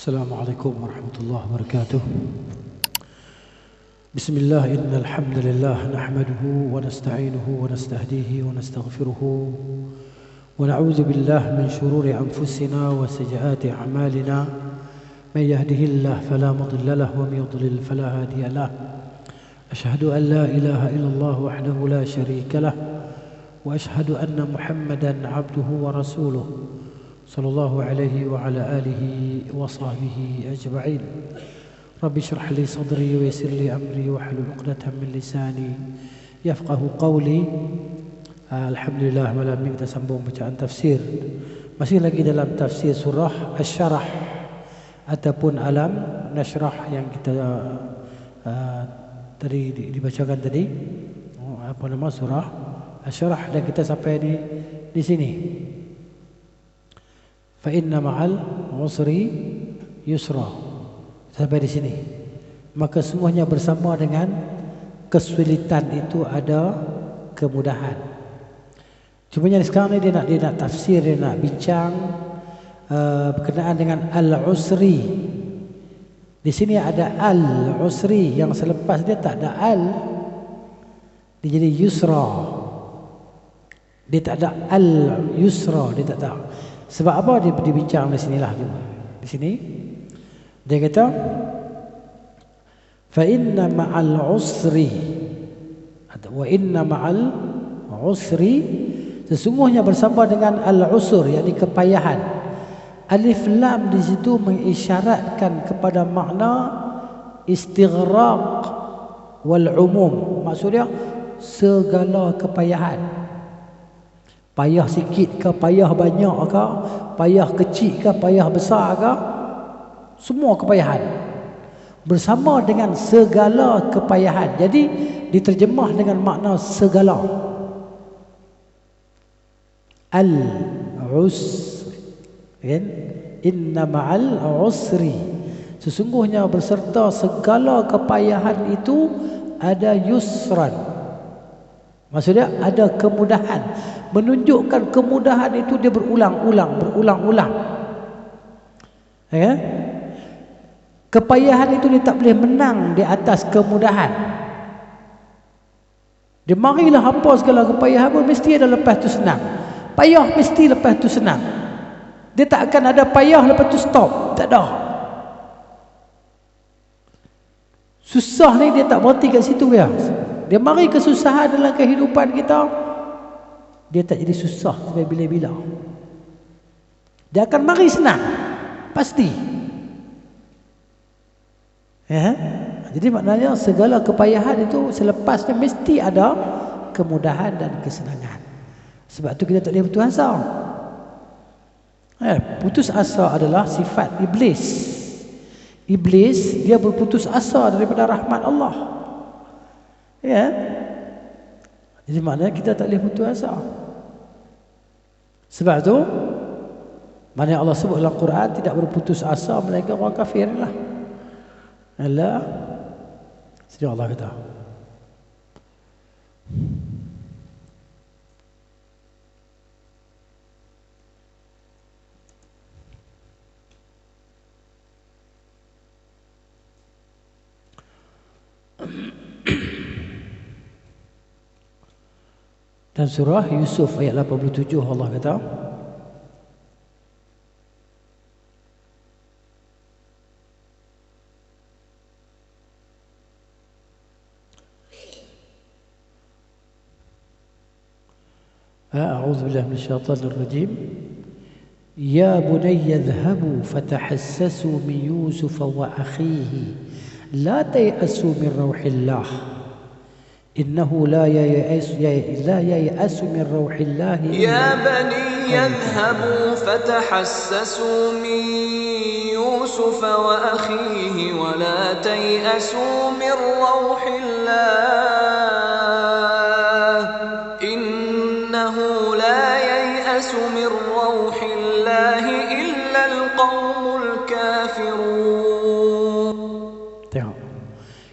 السلام عليكم ورحمة الله وبركاته. بسم الله إن الحمد لله نحمده ونستعينه ونستهديه ونستغفره ونعوذ بالله من شرور أنفسنا وسيئات أعمالنا. من يهده الله فلا مضل له ومن يضلل فلا هادي له. أشهد أن لا إله إلا الله وحده لا شريك له وأشهد أن محمدا عبده ورسوله صلى الله عليه وعلى آله وصحبه أجمعين. رب اشرح لي صدري ويسر لي أمري واحلل عقدة من لساني يفقه قولي. Alhamdulillah, malam ini kita sambung bacaan tafsir. Masih lagi dalam tafsir surah Asy-Syarah ataupun Alam Nashrah yang kita tadi dibacakan tadi. Apa nama surah Asy-Syarah, dan kita sampai di sini. Fa inna ma'al usri yusra. Sampai di sini. Maka semuanya bersama dengan kesulitan itu ada kemudahan. Cumanya sekarang ni dia nak tafsir, dia nak bincang berkenaan dengan al-usri. Di sini ada al-usri, yang selepas dia tak ada al, dia jadi yusra. Dia tak ada al-yusra, dia tak ada. Sebab apa dia dibincang di sinilah juga. Di sini dia kata fa inna ma'al usri wa inna ma'al usri, sesungguhnya bersama dengan al-usur, yakni kepayahan. Alif lam di situ mengisyaratkan kepada makna istighraq wal umum. Maksudnya segala kepayahan. Payah sikit ke, payah banyak ke, payah kecil ke, payah besar ke, semua kepayahan bersama dengan segala kepayahan. Jadi diterjemah dengan makna segala. Al-usri, kan? Inna ma'al usri, sesungguhnya berserta segala kepayahan itu ada yusran. Maksudnya ada kemudahan. Menunjukkan kemudahan itu dia berulang-ulang. Ya? Kepayahan itu dia tak boleh menang di atas kemudahan. Dia marilah apa segala kepayahan pun mesti ada lepas tu senang. Payah mesti lepas tu senang. Dia tak akan ada payah lepas tu stop. Tak ada. Susah ni dia tak berhenti kat situ ya. Dia mari kesusahan dalam kehidupan kita, dia tak jadi susah sampai bila-bila. Dia akan mari senang. Pasti. Ya? Jadi maknanya segala kepayahan itu selepasnya mesti ada kemudahan dan kesenangan. Sebab tu kita tak boleh putus asa. Putus asa adalah sifat iblis. Iblis dia berputus asa daripada rahmat Allah. Ya. Jadi maknanya kita tak boleh putus asa. Sebab tu mana Allah sebut dalam Quran tidak berputus asa melainkan orang kafir lah. Allah sedih Allah kata. Dan surah Yusuf ayat 87 Allah kata, أعوذ بالله من الشيطان الرجيم يا بني اذهبوا فتحسسوا من يوسف وأخيه لا تيأسوا من روح الله إنه لا ييأس من روح الله. يا بني اذهبوا فتحسسوا من يوسف وأخيه ولا تيأسوا من روح الله إنه لا ييأس من روح الله إلا القوم الكافرون. Tengok.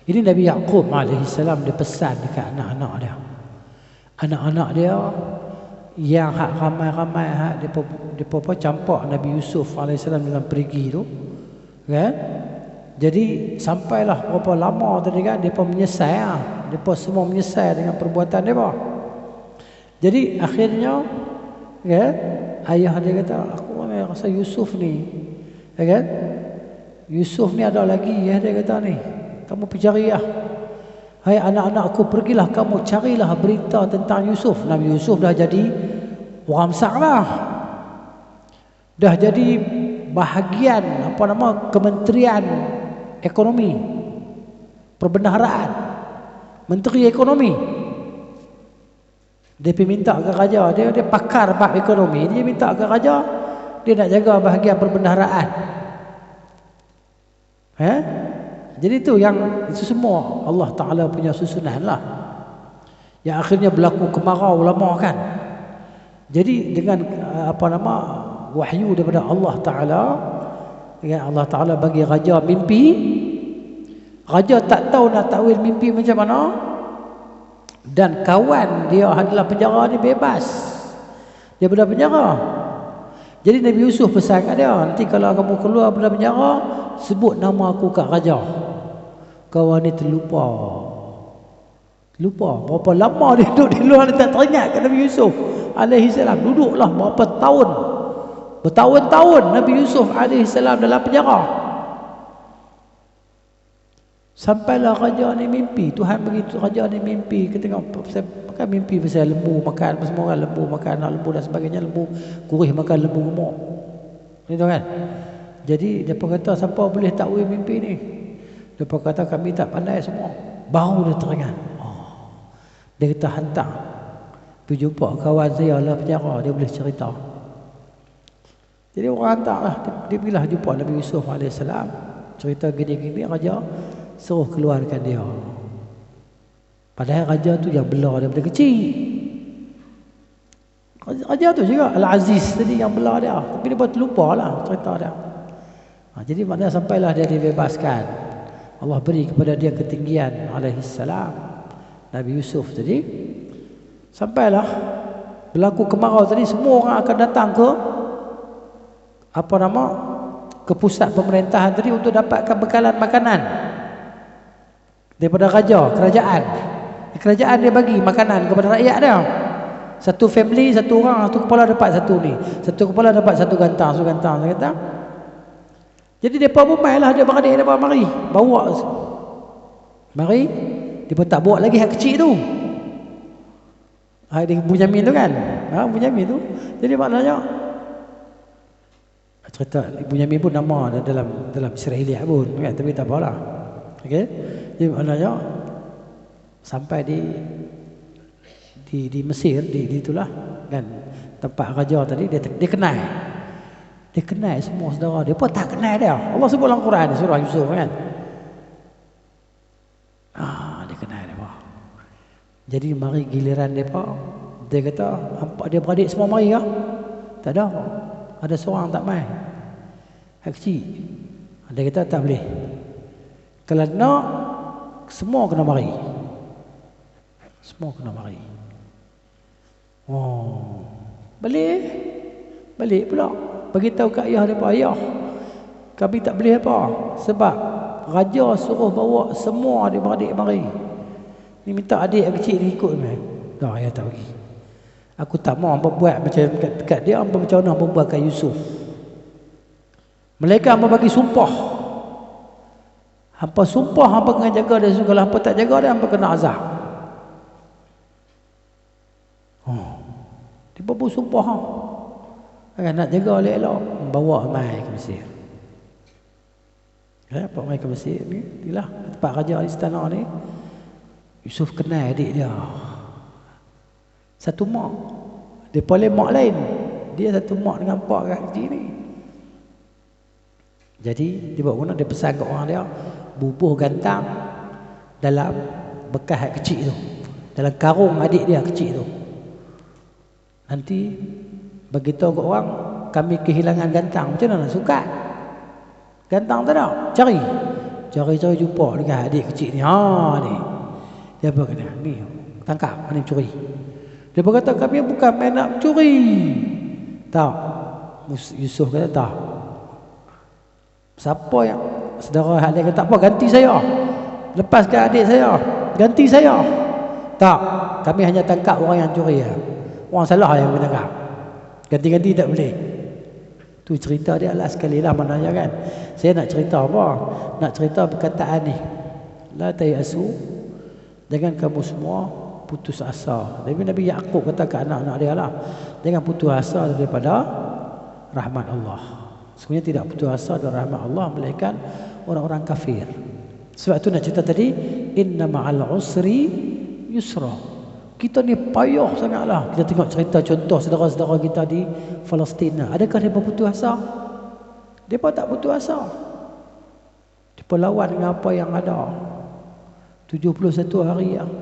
Ini Nabi Yaqub alaihissalam dia pesan dekat anak-anak dia. Anak-anak dia yang ramai-ramai depa campak Nabi Yusuf alaihissalam dalam perigi tu. Kan? Jadi sampailah berapa lama tadi kan depa menyesal. Depa semua menyesal dengan perbuatan depa. Jadi akhirnya kan ayah dia kata aku rasa Yusuf ni kan? Yusuf ni ada lagi ya dia kata ni. Kamu pergi cari lah. Hai anak-anakku pergilah kamu carilah berita tentang Yusuf. Nabi Yusuf dah jadi orang besar lah. Dah jadi bahagian Kementerian Ekonomi, Perbendaharaan, Menteri Ekonomi. Dia pergi minta ke raja, dia pakar bab ekonomi, dia minta ke raja, dia nak jaga bahagian perbendaharaan. Jadi itu semua Allah Ta'ala punya susunan lah. Yang akhirnya berlaku kemarau lama kan. Jadi dengan wahyu daripada Allah Ta'ala, Allah Ta'ala bagi raja mimpi. Raja tak tahu nak takwil mimpi macam mana. Dan kawan dia adalah penjara ni bebas. Dia berada penjara. Jadi Nabi Yusuf pesan kat dia, nanti kalau kamu keluar dari penjara, sebut nama aku kat raja. Kawan ni terlupa. Berapa lama dia duduk di luar, dia tak teringat kat Nabi Yusuf alaihi salam. Duduklah berapa tahun. Bertahun-tahun Nabi Yusuf AS dalam penjara. Sampailah raja ni mimpi. Tuhan beritahu raja ni mimpi. Kita makan mimpi pasal lembu makan. Semua orang lembu makan lembu dan sebagainya. Lembu kurih makan lembu gemuk. Itu kan. Jadi dia pun kata siapa boleh takwil mimpi ni. Dia pun kata kami tak pandai semua. Baru dia teringat. Dia kata hantar. Pergi jumpa kawan saya lah penjara. Dia boleh cerita. Jadi orang hantar lah. Dia pergilah jumpa Nabi Yusuf AS. Cerita gini-gini raja suruh keluarkan dia. Padahal raja tu yang bela daripada kecil. Raja tu juga Al-Aziz tadi yang bela dia. Tapi dia buat terlupa lah cerita dia. Jadi maknanya sampailah dia dibebaskan. Allah beri kepada dia ketinggian alaihissalam. Nabi Yusuf tadi. Sampailah berlaku kemarau tadi, semua orang akan datang ke ke pusat pemerintahan tadi untuk dapatkan bekalan makanan daripada kerajaan. Kerajaan dia bagi makanan kepada rakyat dia. Satu family, satu orang, satu kepala dapat satu ni. Satu kepala dapat satu gantang. Jadi mereka pun mainlah, dia beradik mereka mari. Bawa. Mari. Dia pun tak bawa lagi hak kecil tu. Dia Bunyamin tu kan. Bunyamin tu. Jadi maknanya cerita Bunyamin pun nama dalam Israeliah pun kan, tapi tak apalah. Okey. Jadi maknanya sampai di Mesir, di itulah kan tempat raja tadi, dia kenal. Dia kenal semua saudara dia. Apa tak kenal dia? Allah sebut dalam Quran surah Yusuf kan. Dia kenal dia. Jadi mari giliran depa, dia kata hampa dia beradik semua mari ke? Tak ada. Ada seorang tak mai. Hak kecil. Dia kata tak boleh. Kalau nak semua kena mari. Semua kena mari. Balik pula. Bagi tahu kat ayah depa, ayah, kami tak boleh apa? Sebab raja suruh bawa semua adik-beradik mari. Ni minta adik yang kecil ni ikut mai. Dah ayah tak pergi. Aku tak mau hangpa buat macam kat dia, hangpa macam mana hangpa buat kat Yusuf. Mereka hangpa bagi sumpah. Hangpa sumpah hangpa kena jaga dia, kalau hangpa tak jaga dia hangpa kena azab. Dia pun sumpah. Nak jaga elok-elok, bawa mai ke Mesir. Bawa mai ke Mesir ni, inilah tempat raja istana ni. Yusuf kenal adik dia. Satu mak. Dia paling mak lain. Dia satu mak dengan pak kat kecil ni. Jadi dia buat mana, dia pesan kat orang dia, bubuh gantang dalam bekas hak kecil tu, dalam karung adik dia kecil tu. Nanti beritahu kat orang, kami kehilangan gantang. Macam mana nak sukat? Gantang tak ada. Cari jumpa dengan adik kecil ni. Ni. Dia apa kena? Ni tangkap, ni curi. Dia berkata kami bukan main nak curi. Tak. Yusuf kata tak. Siapa yang saudara hak dia kata apa, ganti saya, lepaskan adik saya, ganti saya. Tak, kami hanya tangkap orang yang curi ya. Orang salah yang kena tangkap. Ganti-ganti tak boleh. Tu cerita dia lah sekali lah maknanya kan. Saya nak cerita apa? Nak cerita perkataan ni. La tayasu, jangan kamu semua putus asa. Nabi Yaqub kata ke anak-anak dia lah, jangan putus asa daripada rahmat Allah. Sebenarnya tidak putus asa dari rahmat Allah melainkan orang-orang kafir. Sebab tu nak cerita tadi, inna ma'al usri yusra. Kita ni payah sangatlah. Kita tengok cerita contoh saudara-saudara kita di Palestin. Adakah mereka putus asa? Mereka tak putus asa. Mereka lawan dengan apa yang ada. 71 hari yang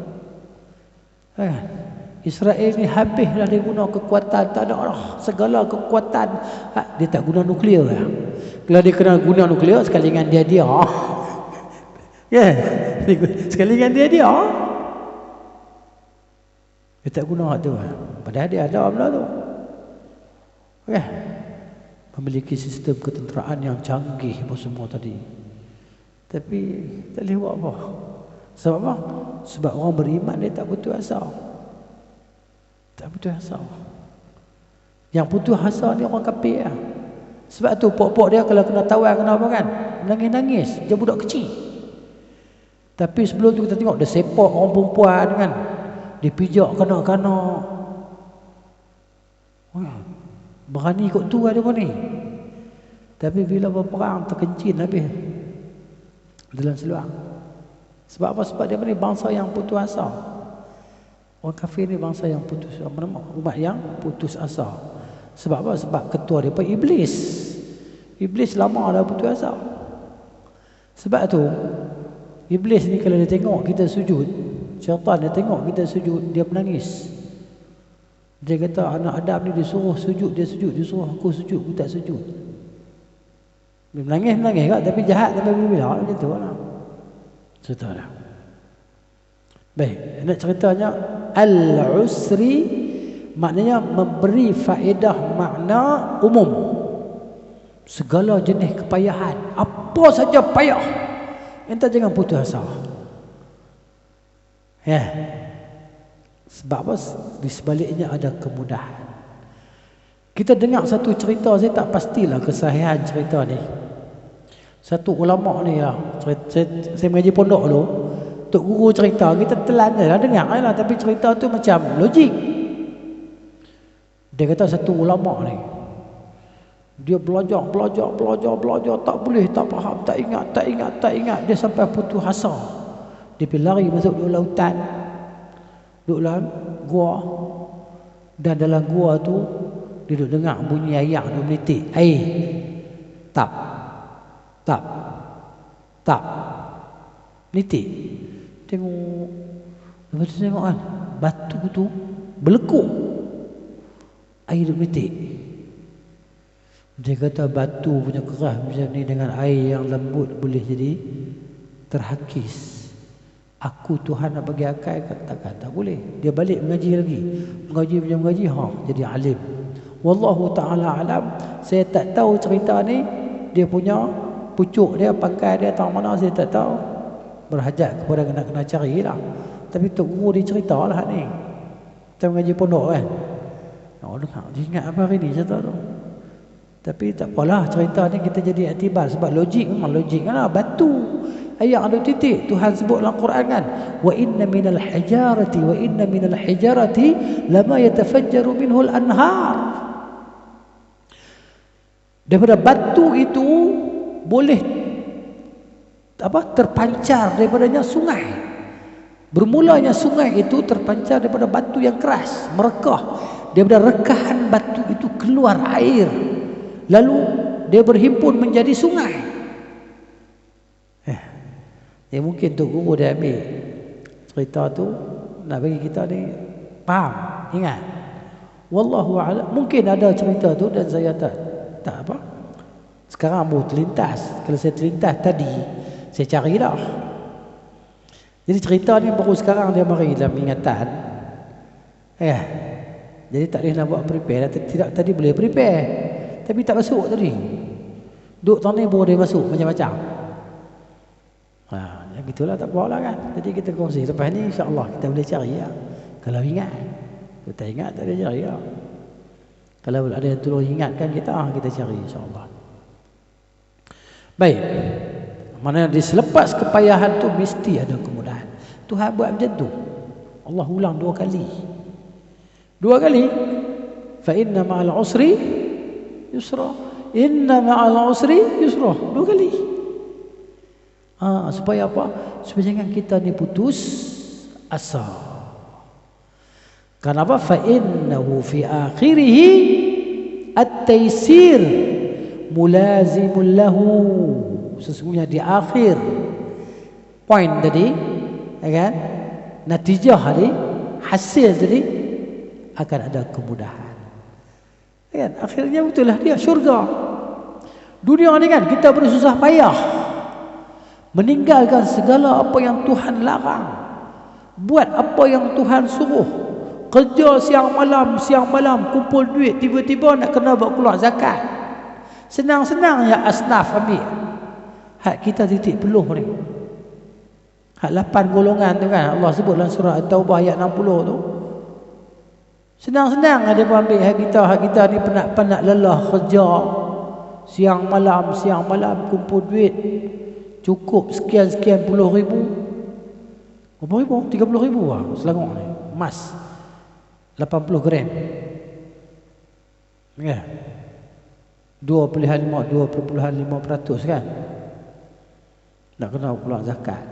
Israel ni habislah dia guna kekuatan. Tak ada lah segala kekuatan. Dia tak guna nuklear lah. Kalau dia kena guna nuklear, sekali dengan dia sekali dengan dia tak guna hak tu. Padahal dia ada benda tu. Memiliki sistem ketenteraan yang canggih apa semua tadi. Tapi tak boleh buat apa. Sebab apa? Sebab orang beriman dia tak putus asa. Tak putus asa. Yang putus asa ni orang kafir lah. Sebab tu pok-pok dia kalau kena tawan, kena apa kan, nangis-nangis. Dia budak kecil. Tapi sebelum tu kita tengok dia sepak orang perempuan kan, dipijak kanak-kanak. Berani kot tu ada orang ni. Tapi bila berperang terkencin habis dalam seluar. Sebab apa? Sebab dia ni bangsa yang putus asa. Orang kafir ni bangsa yang putus asa, umat yang putus asa. Sebab apa? Sebab ketua dia Iblis. Iblis lama dah putus asa. Sebab tu Iblis ni kalau dia tengok kita sujud, syaitan dia tengok kita sujud, dia menangis. Dia kata anak Adam ni disuruh sujud, dia sujud. Dia suruh aku sujud, aku tak sujud. Dia menangis kan, tapi jahat sampai bila macam tu lah. Cerita dah. Baik, nak ceritanya al-usri maknanya memberi faedah makna umum. Segala jenis kepayahan, apa saja payah, entah jangan putus asa. Sebab apa? Di sebaliknya ada kemudahan. Kita dengar satu cerita, saya tak pastilah kesahihan cerita ni. Satu ulama ni lah, saya mengaji pondok dulu, tok guru cerita, kita telan je lah, dengar je lah, tapi cerita tu macam logik. Dia kata satu ulama ni, dia belajar, tak boleh, tak faham, tak ingat, dia sampai putus asa. Dia pergi lari masuk dalam lautan, duduk dalam gua, dan dalam gua tu dia duduk dengar bunyi ayak dia menitik air. Tap nitik. Lepas tu tengok kan, batu tu berlekuk, air dia menitik. Dia kata batu punya keras macam ni dengan air yang lembut boleh jadi terhakis. Aku Tuhan nak bagi akal, kata tak boleh. Dia balik mengaji lagi, mengaji, jadi alim. Wallahu ta'ala alam. Saya tak tahu cerita ni, dia punya pucuk dia, pakai dia tahu mana, saya tak tahu. Berhajat kepada kena carilah. Tapi tok guru dia ceritalah ni. Kita mengaji pondok kan. Dia ingat apa hari ni cerita tu. Tapi tak apalah, cerita ni kita jadi iktibar sebab logik, memang logik kan. Batu ayat ada titik Tuhan sebut dalam Quran kan, wa inna minal hijarati lama yatafajjaru minhul anhar. Daripada batu itu boleh terpancar daripadanya sungai. Bermulanya sungai itu terpancar daripada batu yang keras, merekah. Daripada rekahan batu itu keluar air, lalu dia berhimpun menjadi sungai. Mungkin Tok Guru dia ambil cerita tu nak bagi kita ni faham, ingat. Wallahu a'lam. Mungkin ada cerita tu dan saya tak apa. Sekarang baru terlintas. Kalau saya terlintas tadi, saya cari dah. Jadi cerita ni baru sekarang dia mari dalam ingatan. Jadi tak boleh nak buat prepare. Tidak, tadi boleh prepare, tapi tak masuk tadi. Duk tani baru dia masuk macam-macam. Yang gitulah tak apalah kan. Jadi kita kongsi lepas ni insya-Allah kita boleh cari ya. Kalau ingat. Kita ingat tak ada cari ya. Kalau ada yang tolong ingatkan kita cari insya-Allah. Baik. Mana diselepas kepayahan tu mesti ada kemudahan. Tuhan buat macam tu. Allah ulang 2 kali. 2 kali. Fa inna ma'al usri yusra. Inna ma'al usri yusra. 2 kali. Supaya apa? Supaya jangan kita ni putus asa. Kenapa? Fa innahu fi akhirih at-taysir mulazimul lahu. Sesungguhnya di akhir poin tadi, ya kan? Natijah tadi, hasil tadi akan ada kemudahan. Ya kan? Akhirnya betul lah dia syurga. Dunia ni kan kita bersusah payah meninggalkan segala apa yang Tuhan larang, buat apa yang Tuhan suruh, kerja siang malam kumpul duit, tiba-tiba nak kena buat keluar zakat. Senang-senang ya asnaf ambil. Hak kita titik peluh ni. Hak 8 golongan tu kan Allah sebut dalam surah At-Taubah ayat 60 tu. Senang-senang ada pun ambil hak kita ni penat-penat lelah kerja siang malam kumpul duit. Cukup sekian puluh ribu. Berapa ribu? 30 ribu lah Selangor ni. Emas 80 gram. Ya. 2.5% kan. Nak kena keluar zakat.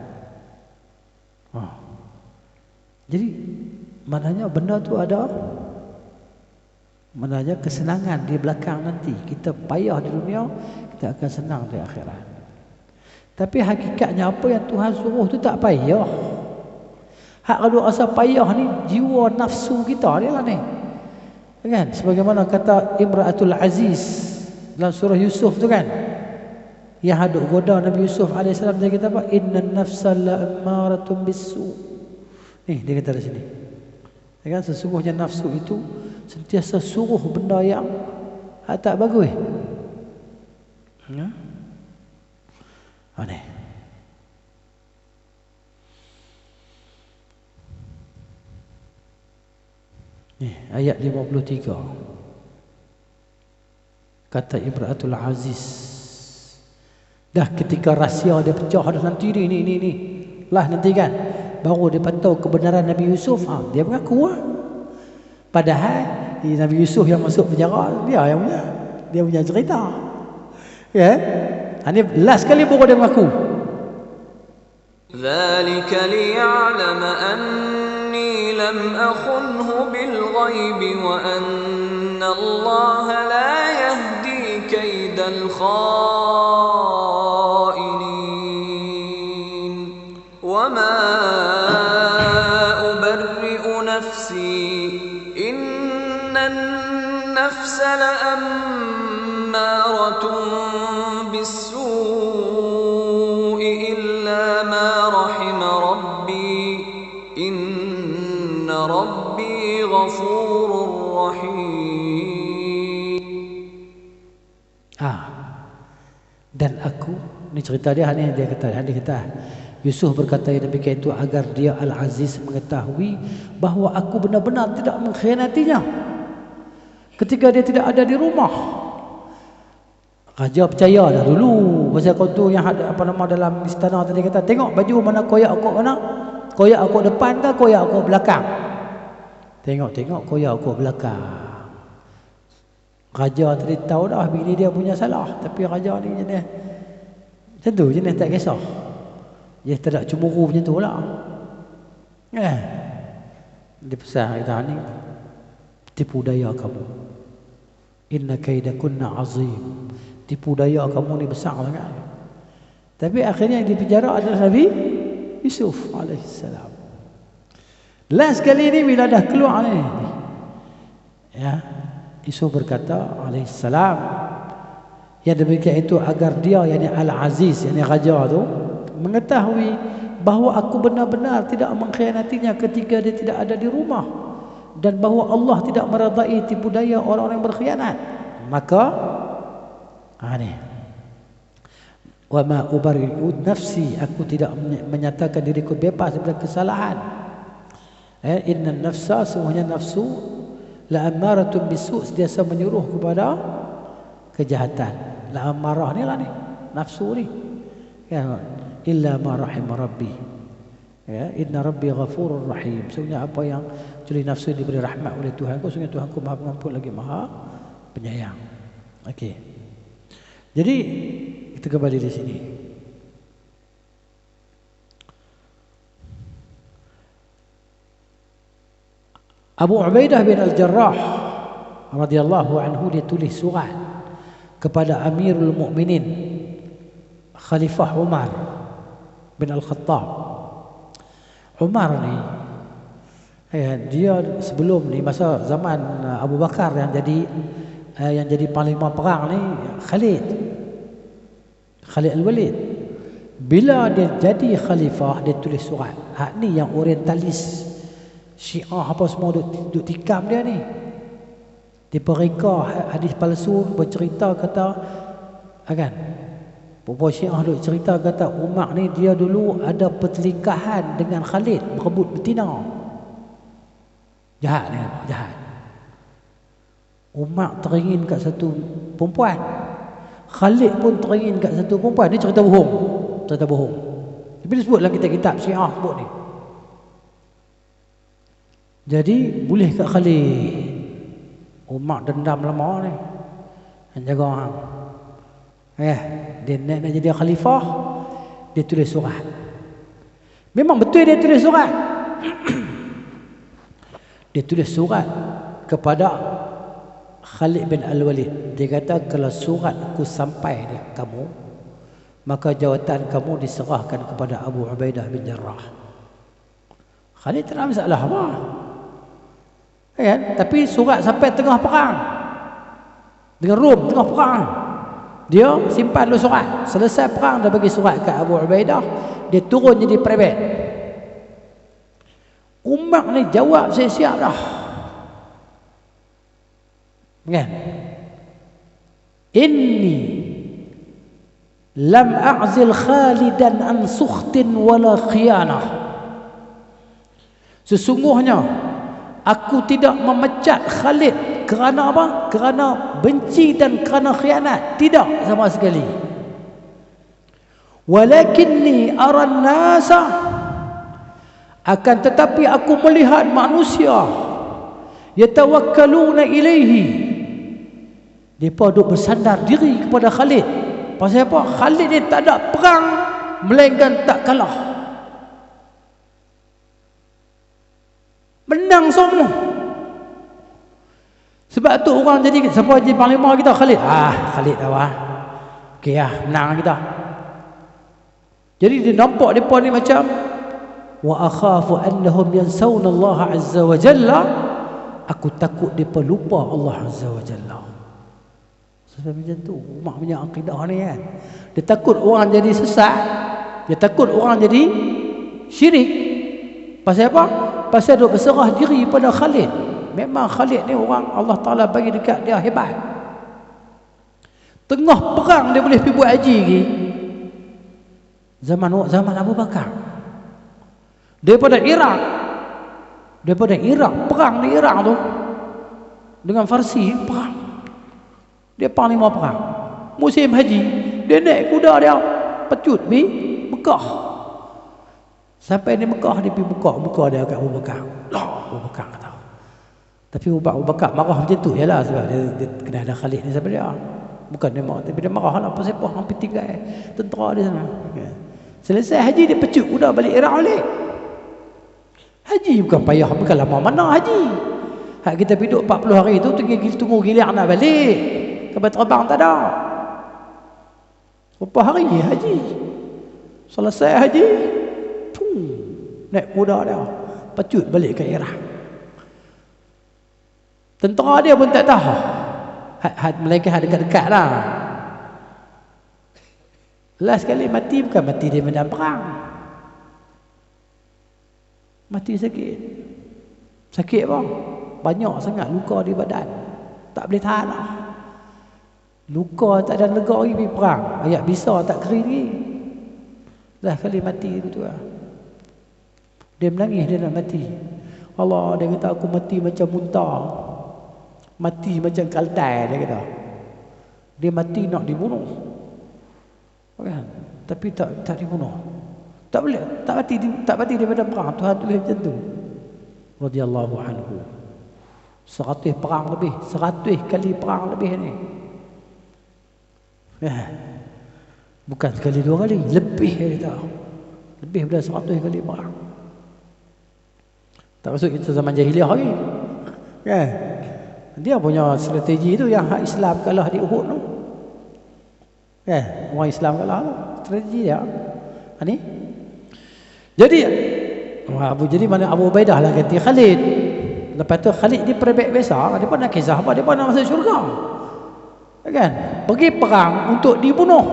Jadi maknanya benda tu ada, maknanya kesenangan di belakang nanti. Kita payah di dunia, kita akan senang di akhirat. Tapi hakikatnya apa yang Tuhan suruh tu tak payah. Hak kalau rasa payah ni jiwa nafsu kita ni lah ni. Kan? Sebagaimana kata Imra'atul Aziz dalam surah Yusuf tu kan. Yang haduk goda Nabi Yusuf AS dia kata apa? Innan nafsa la'ammaratun bisu. Ni dia kata di sini. Ya kan? Sesungguhnya nafsu itu sentiasa suruh benda yang tak bagus. Ya? Aneh. Ni ayat 53. Kata Imra'atul Aziz, dah ketika rahsia dia pecah dah nanti ni. Lah nanti kan baru dia pantau kebenaran Nabi Yusuf. Dia mengaku lah. Padahal Nabi Yusuf yang masuk penjara, dia punya cerita. Ya. Ini last kali baru dia mengaku. Dzalika liya'lama anni lam akhunhu bil ghaibi wa anna Allah la yahdi kaidal khainin wa ma ubarri'u nafsi innan nafsa la'ammaratun ghafurur rahim. Dan aku, ni cerita dia ni dia kata Yusuf berkata yang demikian itu agar dia Al-Aziz mengetahui bahawa aku benar-benar tidak mengkhianatinya ketika dia tidak ada di rumah. Raja percaya dah dulu pasal kau tu yang ada apa nama dalam istana tadi kata tengok baju mana koyak aku mana, koyak aku depan ke koyak aku belakang. Tengok koyak aku belakang. Raja tadi tahu dah bini dia punya salah, tapi raja ni jenis macam tu, jenis tak kisah. Dia tak cemburu macam tu lah. Dia pesan kita ni tipu daya kamu. Inna kaidakunna azim. Tipu daya kamu ni besar sangat. Tapi akhirnya yang dipenjara adalah Nabi Yusuf alaihissalam. Last kali ni bila dah keluar ni, ya, Yusuf berkata alaihissalam, yang demikian itu agar dia yakni Al-Aziz yakni raja tu mengetahui bahawa aku benar-benar tidak mengkhianatinya ketika dia tidak ada di rumah dan bahawa Allah tidak meredai tipu daya orang-orang yang berkhianat. Maka ni Wa ma ubari'u nafsi, aku tidak menyatakan diriku bebas daripada kesalahan. Inna nafsa, sungguhnya nafsu la ammaratun bisu', sentiasa menyuruh kepada kejahatan. La ammarah ni lah ni, nafsu ni. Ya, illa ma rahim rabbi. Ya, inna rabbi ghafurur rahim. Sungguhnya apa yang kecuali nafsu diberi rahmat oleh Tuhanku, sungguhnya Tuhanku Maha Pengampun lagi Maha Penyayang. Okey. Jadi kita kembali di sini. Abu Ubaidah bin Al-Jarrah radhiyallahu anhu dia tulis surat kepada Amirul Mukminin Khalifah Umar bin Al-Khattab. Umar ni dia sebelum ni, masa zaman Abu Bakar yang jadi panglima perang ni Khalid Al-Walid. Bila dia jadi khalifah, dia tulis surat. Hak ni yang orientalis Syiah apa semua duk tikam dia ni. Dia pereka hadis palsu, bercerita kata kan. Puan Syiah duk cerita kata Umar ni dia dulu ada pertelingkahan dengan Khalid, berebut betina. Jahat ni, jahat. Umar teringin kat satu perempuan, Khalid pun teringin kat satu perempuan. Ni cerita bohong. Cerita bohong. Tapi dia sebut dalam kitab-kitab Syiah sebut ni. Jadi boleh kat Khalid. Umar dendam lama ni. Han jaga orang. Dia nak jadi khalifah, dia tulis surat. Memang betul dia tulis surat. Dia tulis surat kepada Khalid bin Al-Walid. Dia kata kalau suratku sampai di kamu, maka jawatan kamu diserahkan kepada Abu Ubaidah bin Jarrah. Khalid tak ada masalah apa. Tapi surat sampai tengah perang dengan Rom, tengah perang. Dia simpan dulu surat. Selesai perang dia bagi surat ke Abu Ubaidah, dia turun jadi private. Umar ni jawab siap-siap dah. Kan? Inni lam a'zil Khalidan an sukhtin wala khiyanah. Sesungguhnya aku tidak memecat Khalid kerana apa? Kerana benci dan kerana khianat. Tidak sama sekali. Walakinni aran nasa, akan tetapi aku melihat manusia yatawakkaluna ilaihi, mereka duk bersandar diri kepada Khalid. Pasal apa? Khalid ni tak ada perang melainkan tak kalah, menang semua. Sebab tu orang jadi siapa jadi panglima kita? Khalid. Khalid awak. Okey menang kita. Jadi dia nampak depa ni macam wa akhafu annahum yansawna Allah azza wa jalla, aku takut depa lupa Allah azza wa jalla. Sebab macam tu Umar punya akidah ni kan. Dia takut orang jadi sesat, dia takut orang jadi syirik. Pasal apa? Pasal dia berserah diri pada Khalid. Memang Khalid ni orang Allah Ta'ala bagi dekat dia hebat. Tengah perang dia boleh pergi buat haji lagi. Zaman Abu Bakar. Daripada Iraq, perang di Iraq tu dengan Farsi, perang. Dia panglima perang. Musim haji, dia naik kuda dia pecut di Mekah. Sampai di Mekah dia pergi buka muka dia kat Abu Bakar. Abu Bakar kata. Tapi Abu Bakar marah macam tu yalah, sebab dia kena ada Khalid ni sampai dia. Bukan dia marah, tapi dia marah lah pasal apa hampir tinggal tentera di sana. Selesai haji dia pecut kuda balik Iraq balik. Haji bukan payah, bukan lama mana haji. Hak kita duduk 40 hari tu tunggu giliran nak balik. Kapal terbang tak ada. Berapa hari haji? Selesai haji, naik kuda dia pecut balik ke Iraq. Tentera dia pun tak tahu. Melainkan dekat-dekat lah. Last kali mati bukan mati dia medan perang. Mati sakit. Sakit apa? Banyak sangat luka di badan. Tak boleh tahan lah. Luka tak ada lega lagi pergi perang. Ayat bisa tak kering lagi. Dah kali mati tu lah. Dia menangis dia nak mati. Allah, dia kata aku mati macam muntah. Mati macam kaldai, dia kata. Dia mati nak dibunuh. Kan? Tapi tak dibunuh. Tak boleh, tak mati daripada perang. Tuhan tulis macam tu. Radhiyallahu anhu. 100 perang lebih, 100 kali perang lebih ni. Bukan sekali dua kali, lebih dia kata. Lebih daripada 100 kali perang. Tak maksud kita zaman jahiliah lagi. Kan? Dia punya strategi tu yang hak Islam kalah di Uhud tu. Orang Islam kalah tu. Strategi dia. Ni. Jadi jadi mana Abu Ubaidah lah ganti Khalid. Lepas tu Khalid dia perebek besar, dia pun nak kisah apa, dia pun nak masuk syurga. Kan? Pergi perang untuk dibunuh.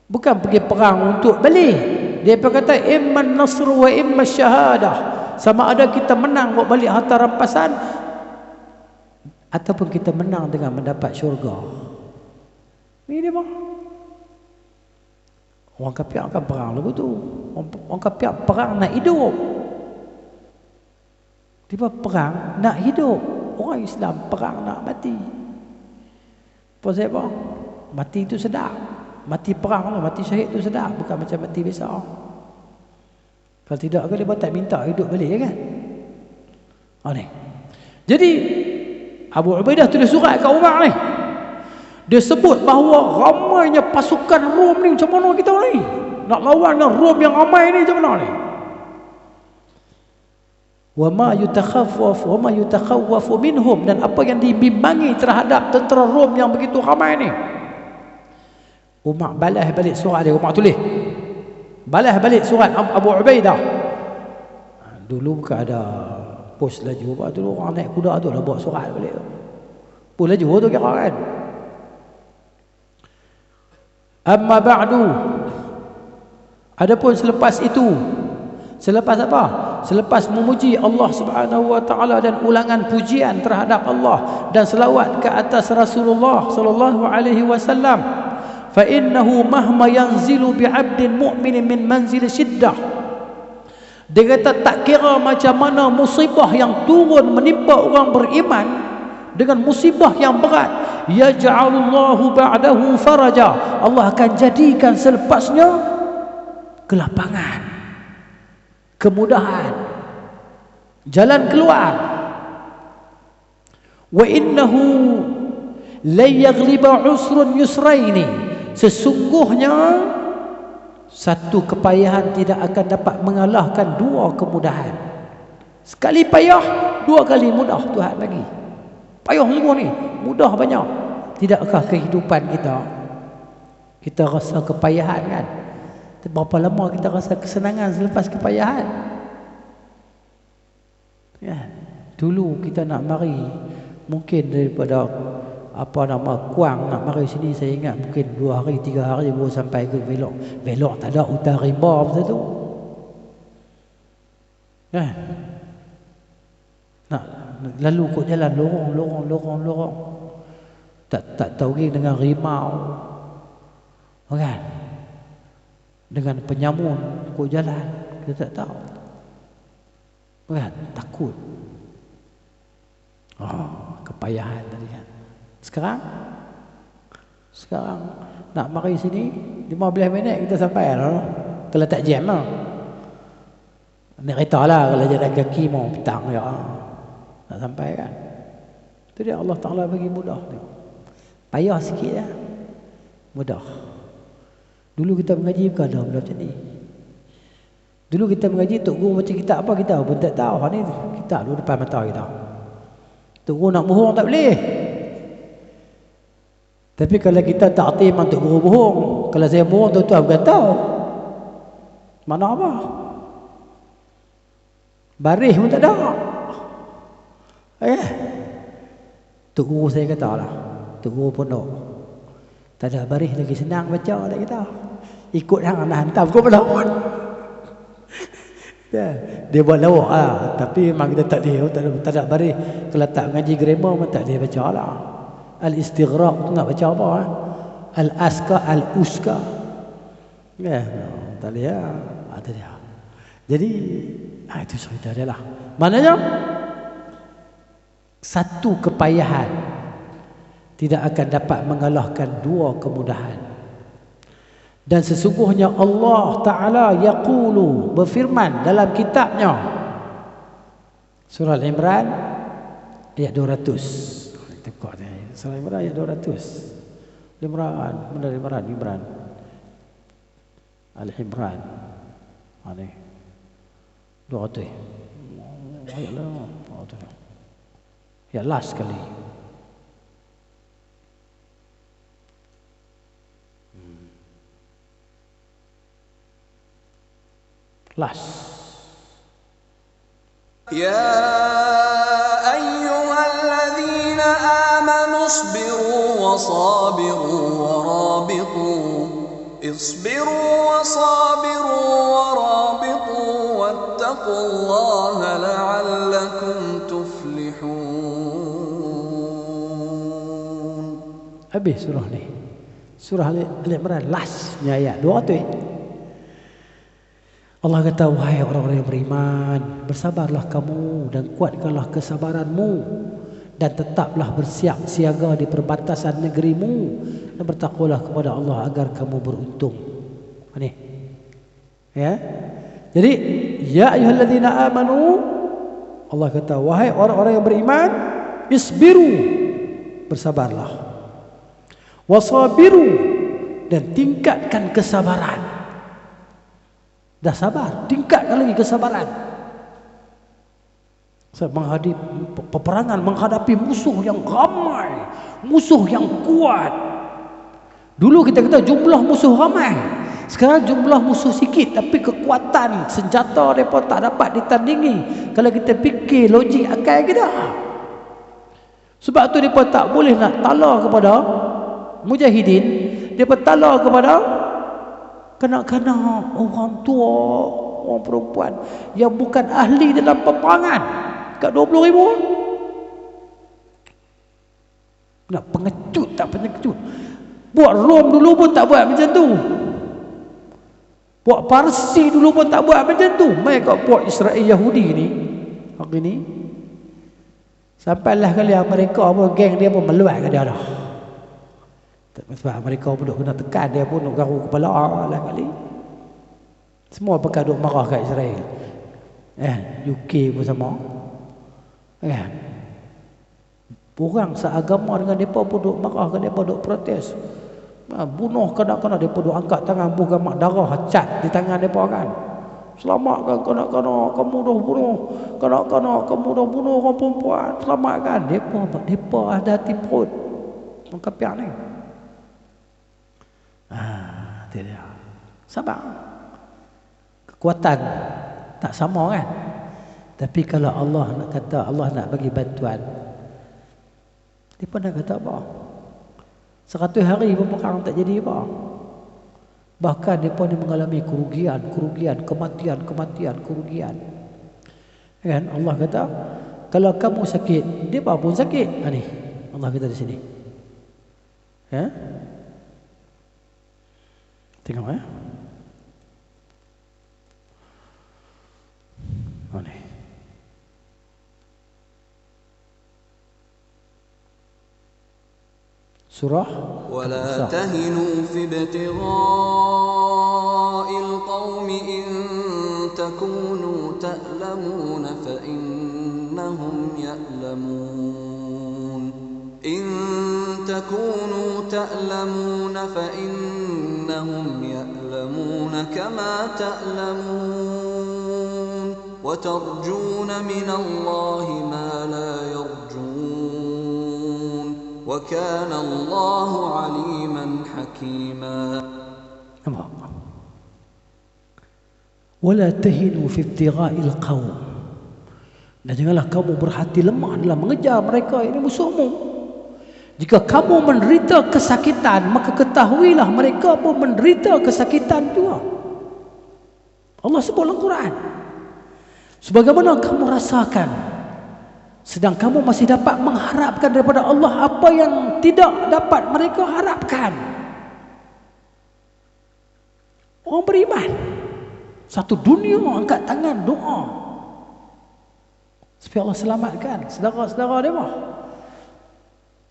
Bukan pergi perang untuk beli. Dia kata imman nasru wa imma syahadah. Sama ada kita menang buat balik harta rampasan ataupun kita menang dengan mendapat syurga. Ini dia bang. Orang kafir akan perang lagu tu. Orang kafir perang nak hidup. Dia perang nak hidup. Orang Islam perang nak mati. Apa saya bang? Mati itu sedap. Mati perang lah, mati syahid tu sedap. Bukan macam mati biasa. Kalau tidak ke dia tak minta hidup balik kan? Ni. Jadi Abu Ubaidah tulis surat kat Umar ni. Dia sebut bahawa ramainya pasukan Rom ni macam mana kita ni? Nak lawan dengan Rom yang ramai ni macam mana ni? Wa ma yutakhawwafu minhum, dan apa yang dibimbangi terhadap tentera Rom yang begitu ramai ni. Umar balas balik surat dia. Umar tulis. Balas balik surat Abu Ubaidah. Dulu bukan ada pos laju apa tu, orang naik kuda tu dah bawa surat balik tu. Pos laju tu kira kan. Amma ba'du. Adapun selepas itu, selepas apa? Selepas memuji Allah Subhanahu wa taala dan ulangan pujian terhadap Allah dan selawat ke atas Rasulullah sallallahu alaihi wasallam, fa innahu mahma yanzilu bi 'abdin mu'minin min manzil syiddah. Dia kata tak kira macam mana musibah yang turun menimpa orang beriman dengan musibah yang berat, yaj'alullahu ba'dahu faraja. Allah akan jadikan selepasnya kelapangan, kemudahan, jalan keluar. Wa innahu la yaghliba usrun yusraini. Sesungguhnya satu kepayahan tidak akan dapat mengalahkan dua kemudahan. Sekali payah, dua kali mudah Tuhan bagi. Payah semua ni, mudah banyak. Tidakkah kehidupan kita rasa kepayahan kan? Berapa lama kita rasa kesenangan selepas kepayahan? Ya, dulu kita nak mari mungkin daripada Kuang nak mari sini, saya ingat mungkin 2 hari 3 hari baru sampai ke Velok tak ada hutan rimba macam tu. Nak lalu kok jalan lorong. Tak tahu lagi dengan rimau. Kan? Dengan penyamun kok jalan, kita tak tahu. Kan? Takut. Kepayahan tadi kan. Sekarang nak mari sini 15 minit kita sampai lah. Kalau tak jam lah. Naik kereta lah, kalau jalan kaki mau petang ya. Nak sampai kan. Itu dia Allah Ta'ala bagi mudah. Payah sikit lah. Mudah. Dulu kita mengaji bukan ada benda macam ni. Dulu kita mengaji tok guru macam kita apa kita pun tak tahu. Ni kita dulu depan mata kita. Tok guru nak bohong tak boleh. Tapi kalau kita tak aktif untuk guru bohong, kalau saya bohong tuan-tuan bukan tahu. Mana apa? Baris pun tak ada. Tok guru saya kata lah, tok guru pondok. Tak ada baris lagi senang baca tak kita. Ikut hang nak hantar kau berlawan. Dia buat lawak lah. Tapi memang kita tak ada baris. Kalau tak mengaji grammar memang tak boleh baca lah. Al-istighraq tu nak baca apa? Al-aska, al-uska. Ya, tak lihat. Ada dia. Jadi, itu cerita dia lah. Maknanya, satu kepayahan tidak akan dapat mengalahkan dua kemudahan. Dan sesungguhnya Allah Ta'ala yaqulu, berfirman dalam kitabnya, Surah Al-Imran ayat 200. Surah Al-Imran ayat 200. Imran. Al-Imran. Ini 200. Ya last sekali. Last. Ya ayyuhalladzina amanu isbiru wasabiru warabitu. Isbiru wasabiru warabitu wattaqullaha la'allakum tuflihun. Habis surah ni. Surah Al-Imran lastnya ayat 200. Allah kata, wahai orang-orang yang beriman, bersabarlah kamu dan kuatkanlah kesabaranmu dan tetaplah bersiap siaga di perbatasan negerimu dan bertakwalah kepada Allah agar kamu beruntung. Ini. Ya. Jadi, ya ayyuhalladzina amanu, Allah kata, wahai orang-orang yang beriman, isbiru, bersabarlah. Wasabiru, dan tingkatkan kesabaran. Dah sabar, tingkatkan lagi kesabaran. Menghadapi peperangan, menghadapi musuh yang ramai, musuh yang kuat. Dulu kita kata jumlah musuh ramai, sekarang jumlah musuh sikit, tapi kekuatan senjata mereka tak dapat ditandingi kalau kita fikir logik akal kita. Sebab tu mereka tak boleh nak tala kepada mujahidin, mereka tala kepada kanak-kanak, orang tua, orang perempuan yang bukan ahli dalam peperangan. Kat 20,000 nak pengecut tak pengecut. Buat Rom dulu pun tak buat macam tu, buat Parsi dulu pun tak buat macam tu. Mai kat buat Israel Yahudi ni hari ni, sampailah kali Amerika pun geng dia pun meluat ke dia dah. Sebab mereka pun kena tekan, dia pun nak garuk kepala lah kali. Semua pakai duk marah kat Israel. UK pun sama. Orang seagama dengan mereka pun duk marah, mereka duk protes. Bunuh kanak-kanak, mereka duk angkat tangan bukan mak darah cat di tangan mereka kan. Selamatkan kanak-kanak, kamu dah bunuh kanak-kanak, kamu dah bunuh orang perempuan, selamatkan. Mereka ada hati perut orang kafir ni. Tidak. Sabar. Kekuatan tak sama kan. Tapi kalau Allah nak kata, Allah nak bagi bantuan, dia pun nak kata apa? 100 hari pun perang tak jadi apa. Bahkan dia pun mengalami kerugian, kematian. Kan Allah kata, kalau kamu sakit, dia pun sakit. Ni Allah kata di sini. Ya? Tengok ya. Ni. Surah ولا تهنوا في ابتغاء القوم إن تكونوا تألمون فإنهم يألمون إن تكونوا تألمون فإنهم يألمون كما تألمون وترجون من الله ما لا يرجون وكان الله عليما حكيما. ولا تهنوا في ابتغاء القوم, dan janganlah kamu berhati lemah dalam mengejar mereka, ini musuhmu. Jika kamu menderita kesakitan, maka ketahuilah mereka pun menderita kesakitan juga. Allah sebut dalam Quran, sebagaimana kamu rasakan Sedang kamu masih dapat mengharapkan daripada Allah apa yang tidak dapat mereka harapkan. Orang beriman satu dunia angkat tangan doa supaya Allah selamatkan saudara-saudara dia mah.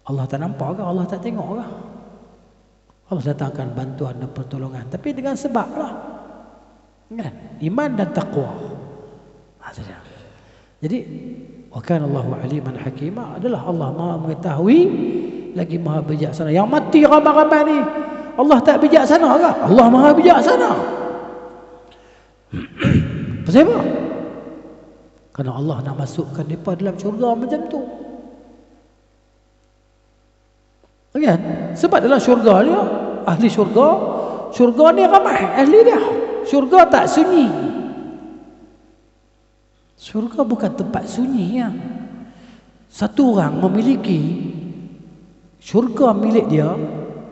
Allah tak nampak ke? Allah tak tengok ke? Allah datangkan bantuan dan pertolongan, tapi dengan sebab lah, kan? Iman dan taqwa. Jadi wa kana Allahu aliman hakima, adalah Allah Maha mengetahui lagi Maha bijaksana. Yang mati ramai-ramai ni Allah tak bijaksana ke? Allah Maha bijaksana. Pasal apa? Kerana Allah nak masukkan mereka dalam syurga macam tu. Kan? Sebab dalam syurga dia, ahli syurga ni ramai ahli dia. Syurga tak sunyi. Syurga bukan tempat sunyi ya. Satu orang memiliki syurga milik dia,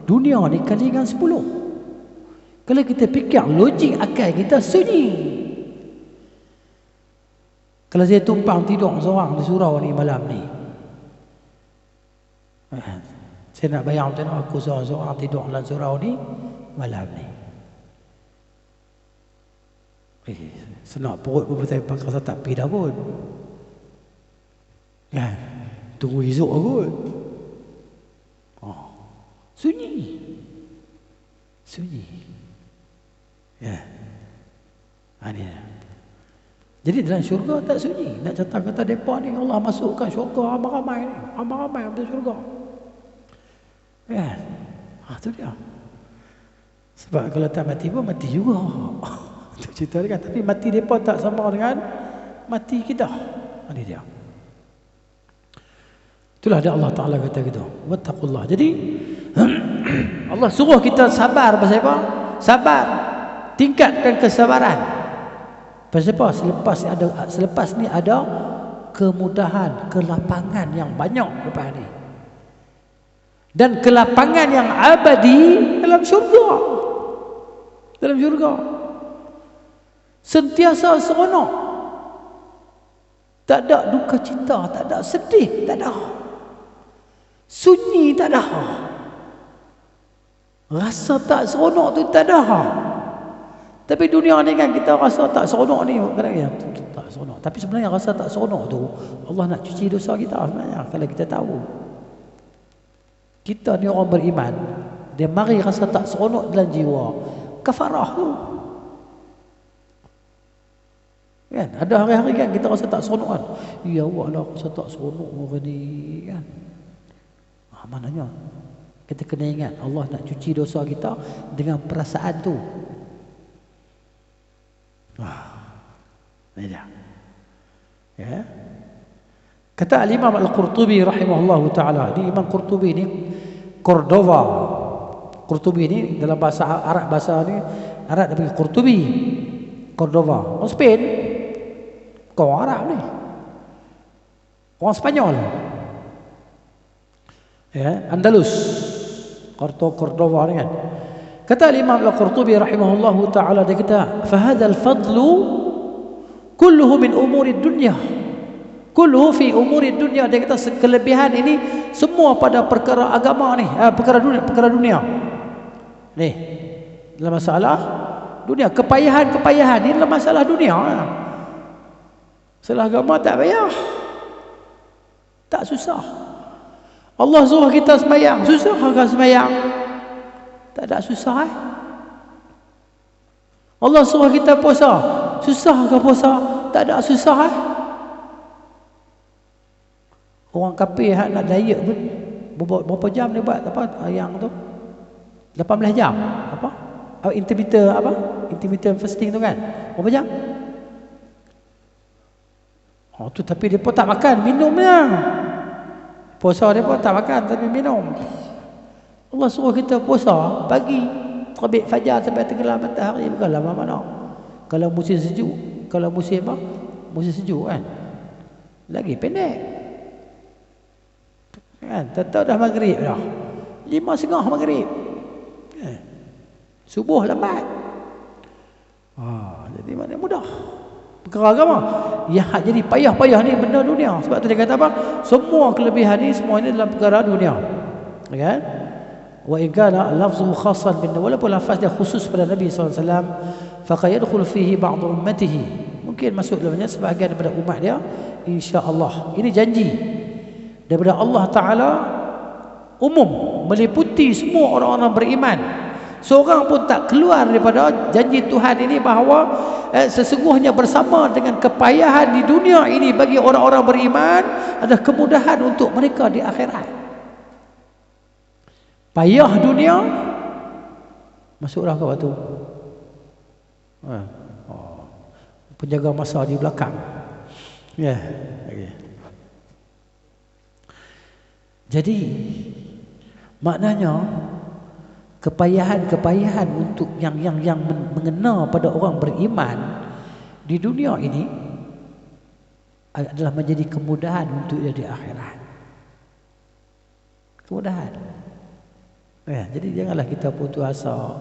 dunia ni kali dengan 10. Kalau kita fikir logik akal kita sunyi. Kalau saya tumpang tidur seorang di surau ni malam ni, saya nak bayang macam mana aku seorang-seorang tidur dalam surau ni malam ni. Senak perut pun saya rasa tak pergi dah pun. Kan? Tunggu esok kot. Sunyi. Sunyi. Ya. Ini. Jadi dalam syurga tak sunyi. Nak kata mereka ni Allah masukkan syurga ramai-ramai ni. Ramai-ramai dalam syurga. Kan? Itu dia. Sebab kalau tak mati pun mati juga. Itu cerita dia kan. Tapi mati mereka tak sama dengan mati kita. Ini dia. Itulah ada Allah Ta'ala kata gitu. Wattaqullah. Jadi Allah suruh kita sabar. Pasal apa? Sabar. Tingkatkan kesabaran. Pasal apa? Selepas ni ada kemudahan, kelapangan yang banyak lepas ni. Dan kelapangan yang abadi dalam syurga. Dalam syurga. Sentiasa seronok. Tak ada duka cita, tak ada sedih, tak ada. Sunyi tak ada. Rasa tak seronok tu tak ada. Tapi dunia ni kan kita rasa tak seronok ni, kadang-kadang tak seronok. Tapi sebenarnya rasa tak seronok tu Allah nak cuci dosa kita sebenarnya kalau kita tahu. Kita ni orang beriman, dia mari rasa tak seronok dalam jiwa, kafarah tu. Kan? Ada hari-hari kan kita rasa tak seronok kan. Ya Allah lah, rasa tak seronok hari ni kan. Maknanya kita kena ingat Allah nak cuci dosa kita dengan perasaan tu. Ini dia. Ya. Kata Al-Imam Al-Qurtubi rahimahullahu ta'ala. Ini Imam Qurtubi ni Cordova. Qurtubi ni dalam bahasa Arab, bahasa ni Arab dia panggil Qurtubi. Cordova. Orang Spain. Kau orang Arab ni. Orang Spanyol. Ya, Andalus. Cordova ni kan. Kata Imam Al-Qurtubi rahimahullahu ta'ala, dia kata, "Fahadha al-fadlu kulluhu min umuri dunya." Kulluhu fi umuri dunya. Dia kata kelebihan ini semua pada perkara agama ni, perkara dunia. Ni, dalam masalah dunia, kepayahan ni dalam masalah dunia. Masalah agama tak payah. Tak susah. Allah suruh kita sembahyang, susah ke sembahyang? Tak ada susah Allah suruh kita puasa, susah ke puasa? Tak ada susah Orang kafir nak diet pun berapa jam dia buat apa yang tu? 18 jam. Apa? Intermittent fasting tu kan. Berapa jam? Tu tapi dia pun tak makan, minumnya. Puasa dia pun tak makan tapi minum. Allah suruh kita puasa pagi, terbit fajar sampai tenggelam matahari, bukan lama mana. Kalau musim sejuk, kalau musim apa? Musim sejuk kan. Lagi pendek. Kan, tetap dah maghrib dah. 5:30 maghrib. Kan? Subuh lambat. Jadi mana mudah. Perkara agama. yang jadi payah-payah ni benda dunia. Sebab tu dia kata apa? Semua kelebihan ni semua ini dalam perkara dunia. Kan? Wa in kana lafzuhu khassan bin, walaupun lafaz dia khusus pada Nabi SAW, faqad yadkhul fihi ba'd ummatihi, mungkin masuk dalamnya sebahagian daripada umat dia, insya-Allah. Ini janji daripada Allah Taala umum, meliputi semua orang-orang beriman. Seorang pun tak keluar daripada janji Tuhan ini bahawa sesungguhnya bersama dengan kepayahan di dunia ini bagi orang-orang beriman ada kemudahan untuk mereka di akhirat. Payah dunia, masuklah ke waktu penjaga masa di belakang. Okay. Jadi maknanya kepayahan untuk yang mengena pada orang beriman di dunia ini adalah menjadi kemudahan untuk dia di akhirat. Kemudahan. Jadi janganlah kita putus asa.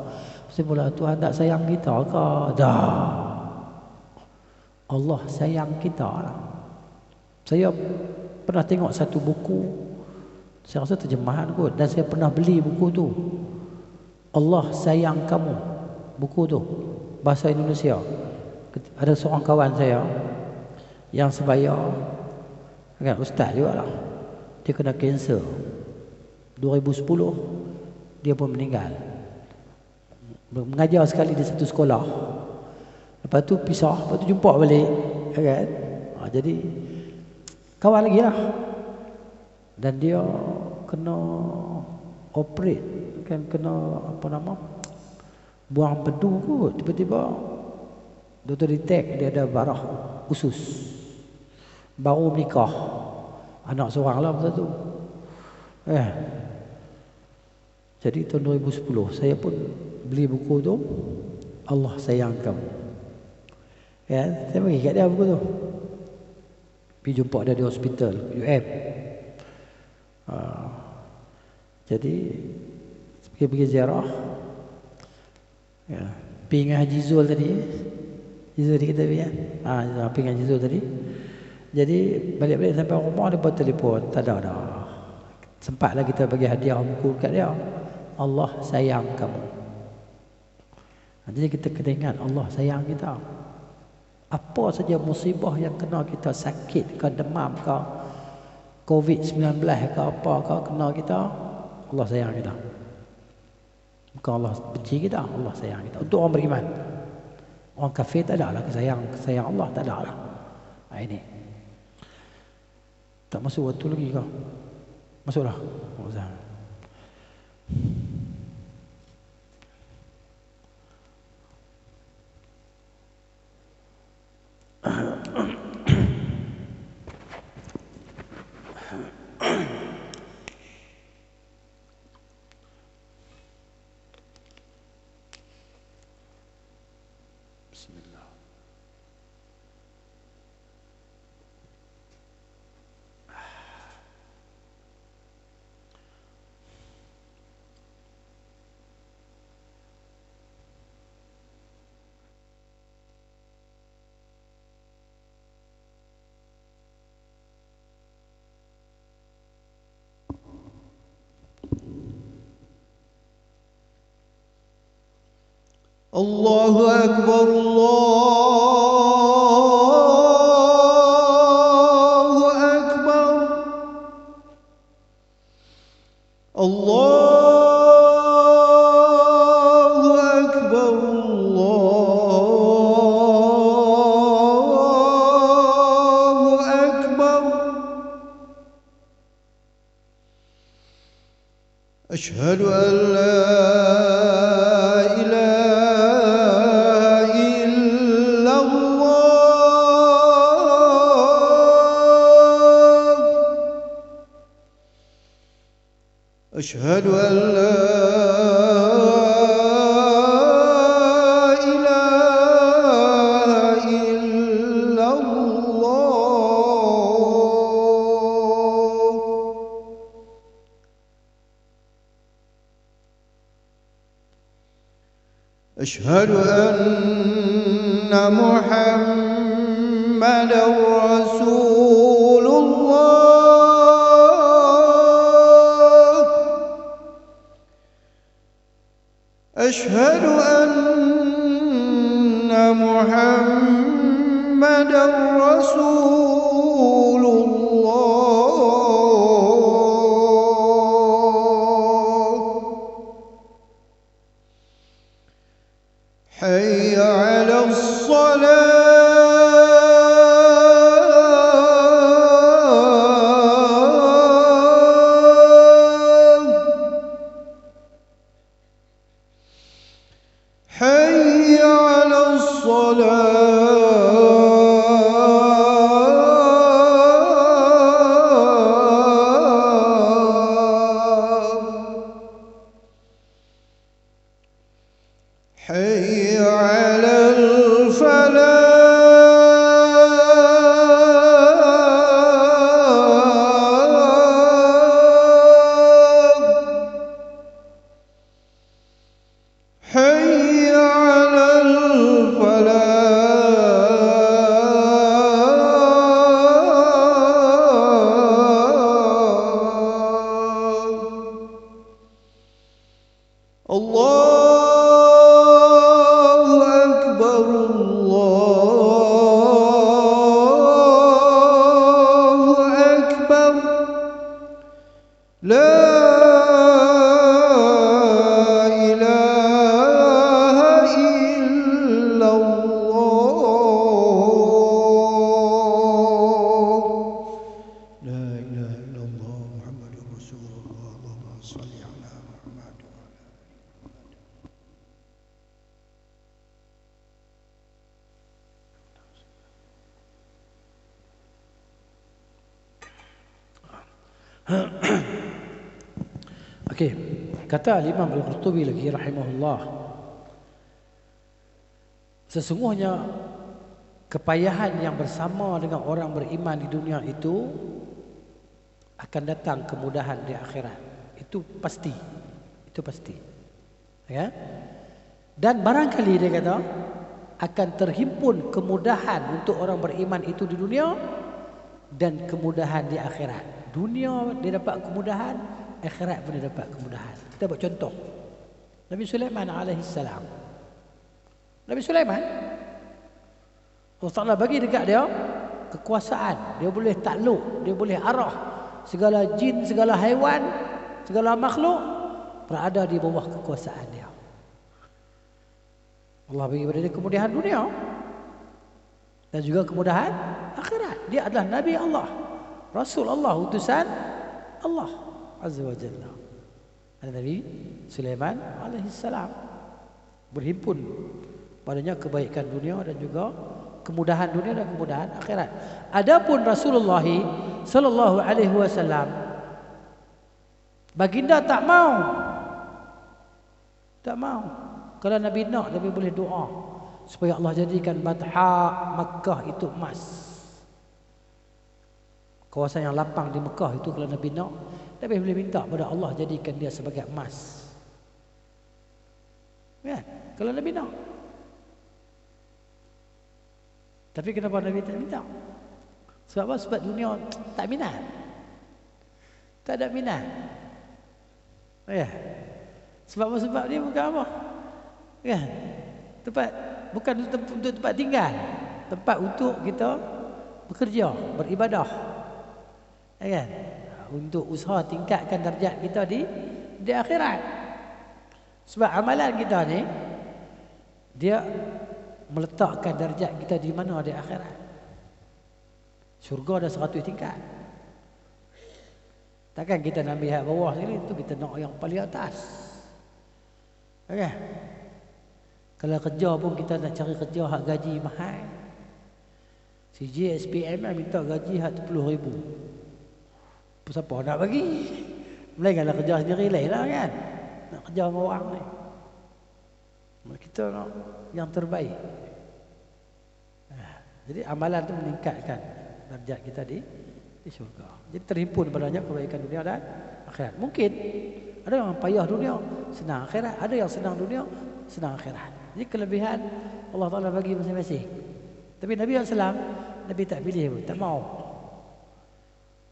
Semula Tuhan tak sayang kita ke? Dah. Allah sayang kita lah. Saya pernah tengok satu buku, saya rasa terjemahan kot, dan saya pernah beli buku tu. Allah sayang kamu, buku tu bahasa Indonesia. Ada seorang kawan saya yang sebaya, kan, ustaz juga lah, dia kena kanser 2010, dia pun meninggal. Mengajar sekali di satu sekolah, lepas tu pisah, lepas tu jumpa balik, kan. Jadi kawan lagi lah. Dan dia kena operate, kan, kena apa nama, buang pedu kot. Tiba-tiba doktor detect dia ada barah usus. Baru menikah, anak seorang lah masa tu. Jadi tahun 2010 saya pun beli buku tu, Allah sayang kamu. Saya bagi kat dia buku tu. Pergi jumpa dia di hospital UM. Jadi pergi ziarah. Pergi dengan Haji Zul tadi. Haji Zul kita pergi kan. Pergi dengan Haji Zul tadi. Jadi balik-balik sampai rumah dia buat telefon, tak ada dah. Sempatlah kita bagi hadiah buku kat dia. Allah sayang kamu. Jadi kita kena ingat Allah sayang kita. Apa saja musibah yang kena kita, sakit ke, demam ke, COVID-19 ke, apa ke, kena kita, Allah sayang kita. Bukan Allah benci kita, Allah sayang kita. Untuk orang beriman. Orang kafir tak ada lah sayang Allah, tak ada lah. Ini tak masuk waktu lagi ke? Masuklah. Bismillah. Allahu Akbar, Allahu Akbar, Allahu Akbar, Allahu Akbar. Asyhadu an la أشهد أن لا إله إلا الله. أشهد أن محمدا رسول الله أشهد أن محمدا رسول الله حي على الصلاة حي على الصلاة حي على الفلاح حي على الفلاح الله أكبر الله أكبر لا إله إلا الله لا إله إلا الله محمد رسول الله اللهم صل على محمد Okey, kata Imam Al-Qurtubi lagi rahimahullah, sesungguhnya kepayahan yang bersama dengan orang beriman di dunia itu akan datang kemudahan di akhirat. Itu pasti. Itu pasti. Ya. Dan barangkali dia kata akan terhimpun kemudahan untuk orang beriman itu di dunia dan kemudahan di akhirat. Dunia dia dapat kemudahan, akhirat pun dia dapat kemudahan. Kita buat contoh. Nabi Sulaiman alaihissalam. Nabi Sulaiman, Allah Ta'ala bagi dekat dia kekuasaan. Dia boleh takluk, dia boleh arah segala jin, segala haiwan, segala makhluk berada di bawah kekuasaan dia. Allah bagi kepada dia kemudahan dunia dan juga kemudahan akhirat. Dia adalah Nabi Allah, Rasul Allah, utusan Allah Azza wa Jalla. Nabi Sulaiman alaihissalam berhimpun padanya kebaikan dunia dan juga kemudahan dunia dan kemudahan akhirat. Adapun Rasulullah sallallahu alaihi wasallam, baginda tak mau. Tak mau. Kalau Nabi nak, Nabi boleh doa supaya Allah jadikan Batha Makkah itu emas. Kawasan yang lapang di Mekah itu kalau Nabi nak, Nabi boleh minta pada Allah jadikan dia sebagai emas. Ya, kalau Nabi nak. Tapi kenapa Nabi tak minta? Sebab apa? Sebab dunia tak minat. Tak ada minat. Ya. Sebab apa? Sebab dia bukan apa? Ya. Tempat bukan untuk tempat tinggal. Tempat untuk kita bekerja, beribadah. Ya kan? Untuk usaha tingkatkan darjat kita di akhirat. Sebab amalan kita ni dia meletakkan darjat kita di mana di akhirat. Syurga ada 100 tingkat. Takkan kita nak ambil hak bawah sini, tu kita nak yang paling atas. Okey. Kalau kerja pun kita nak cari kerja hak gaji mahal. CJ SPM minta gaji hak 10,000. Siapa nak bagi? Melainkanlah kerja sendiri lain lah kan. Nak kerja dengan orang ni. Kita nak yang terbaik. Jadi amalan tu meningkatkan darjat kita di syurga. Jadi terhimpun padanya kebaikan dunia dan akhirat. Mungkin ada yang payah dunia, senang akhirat. Ada yang senang dunia, senang akhirat. Jadi kelebihan Allah Ta'ala bagi masing-masing. Tapi Nabi SAW Nabi tak pilih pun, tak mau.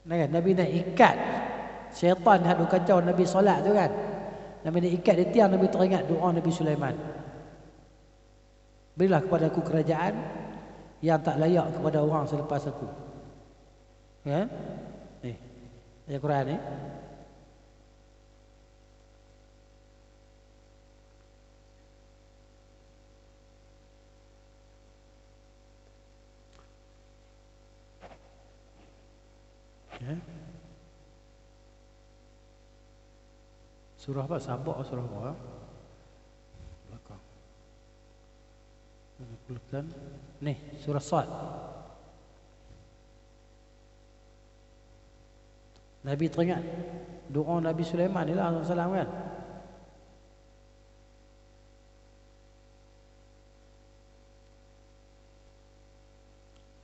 Kan? Nabi nak ikat syaitan hak duk kacau Nabi solat tu kan. Nabi nak ikat dia tiang, Nabi teringat doa Nabi Sulaiman. Berilah kepada aku kerajaan yang tak layak kepada orang selepas aku. Kan? Ni. Ayat Quran ni. Ya. Surah apa? Sabah surah apa? Belakang. Bukan. Nih, surah Sad. Nabi teringat doa Nabi Sulaiman ni lah SAW kan.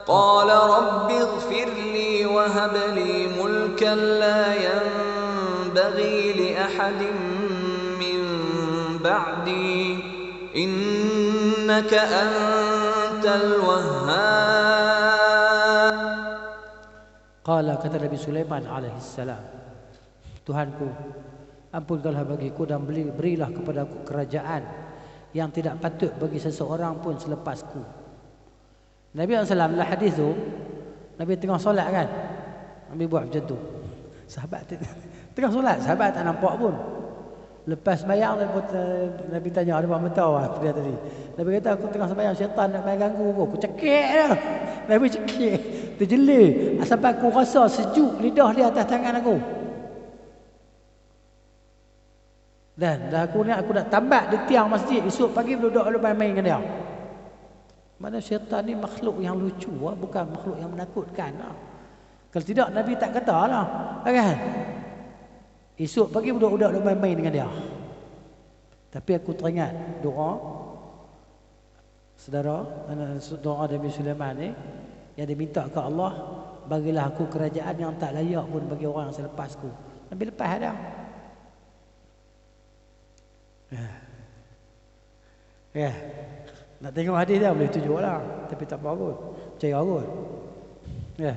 قال رب اغفر لي وهب لي ملكا لا ينبغي لأحد من بعدي إنك أنت الوهاب. Qala, kata Nabi Sulaiman alaihissalam, Tuhanku, ampunkanlah bagiku dan berilah kepada aku kerajaan yang tidak patut bagi seseorang pun selepasku. Nabi SAW dalam hadis tu, Nabi tengah solat kan, Nabi buat macam tu. Sahabat tengah solat, sahabat tak nampak pun. Lepas sembahyang Nabi tanya, ada apa tahu dia tadi. Nabi kata, aku tengah sembahyang, syaitan nak main ganggu aku cekik dah. Nabi cekik, terjelir sampai aku rasa sejuk lidah dia atas tangan aku. Dan aku nak tambak di tiang masjid, esok pagi duduk main-main dengan dia. Mana syaitan ni makhluk yang lucu, bukan makhluk yang menakutkan. Kalau tidak Nabi tak kata lah, kan? Esok pagi budak-budak main-main dengan dia. Tapi aku teringat doa saudara, doa Nabi Sulaiman ni yang dia minta ke Allah, bagilah aku kerajaan yang tak layak pun bagi orang selepasku. Nabi lepas dah. Ya. Nak tengok hadis dia boleh tunjuk lah, tapi tak apa kot, percaya kot. Ya.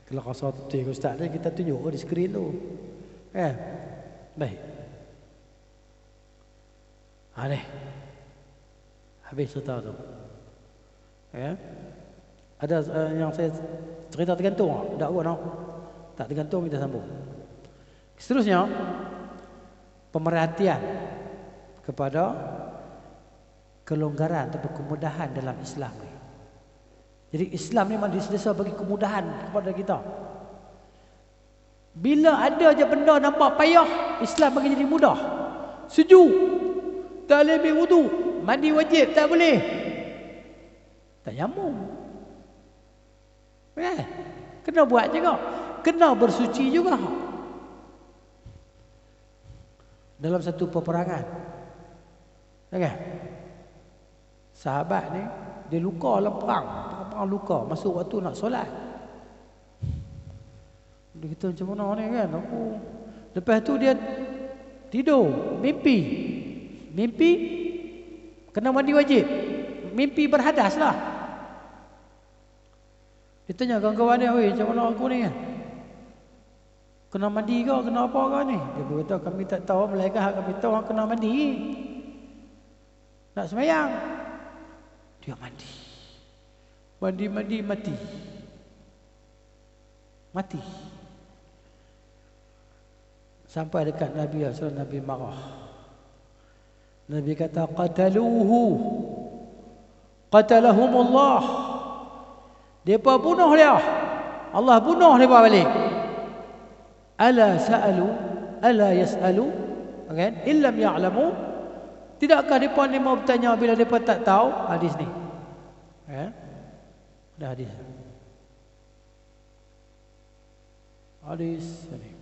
Kalau rasa betul ustaz ni, kita tunjuk di skrin tu. Ya. Baik. Ni. Habis cerita tu. Ya. Ada yang saya cerita tergantung tak kot nak? Tak tergantung, kita sambung. Seterusnya, pemerhatian kepada kelonggaran atau kemudahan dalam Islam ni. Jadi Islam ni memang disediakan bagi kemudahan kepada kita. Bila ada je benda nampak payah, Islam bagi jadi mudah. Sejuk, tak boleh ambil wudu, mandi wajib tak boleh, tayamum. Kena buat juga, kena bersuci juga. Dalam satu peperangan, kan? Sahabat ni dia luka dalam perang luka, masuk waktu nak solat. Dia kata macam mana ni kan, aku lepas tu dia tidur, mimpi kena mandi wajib, mimpi berhadas lah. Dia tanya kawan-kawan dia, weh macam mana aku ni kan, kena mandi ke, kena apa ke ni? Dia berkata, kami tak tahu, malaikat kami tahu kena mandi, nak sembahyang. Dia mandi, mati. Sampai dekat Nabi SAW, Nabi marah. Nabi kata, qatalahumullah. Depa bunuh dia, Allah bunuh depa balik. Ala yas'alu, kan? Illam ya'lamu. Tidakkah mereka ni mau bertanya bila mereka tak tahu? Hadis ni. Dah hadis. Hadis ni.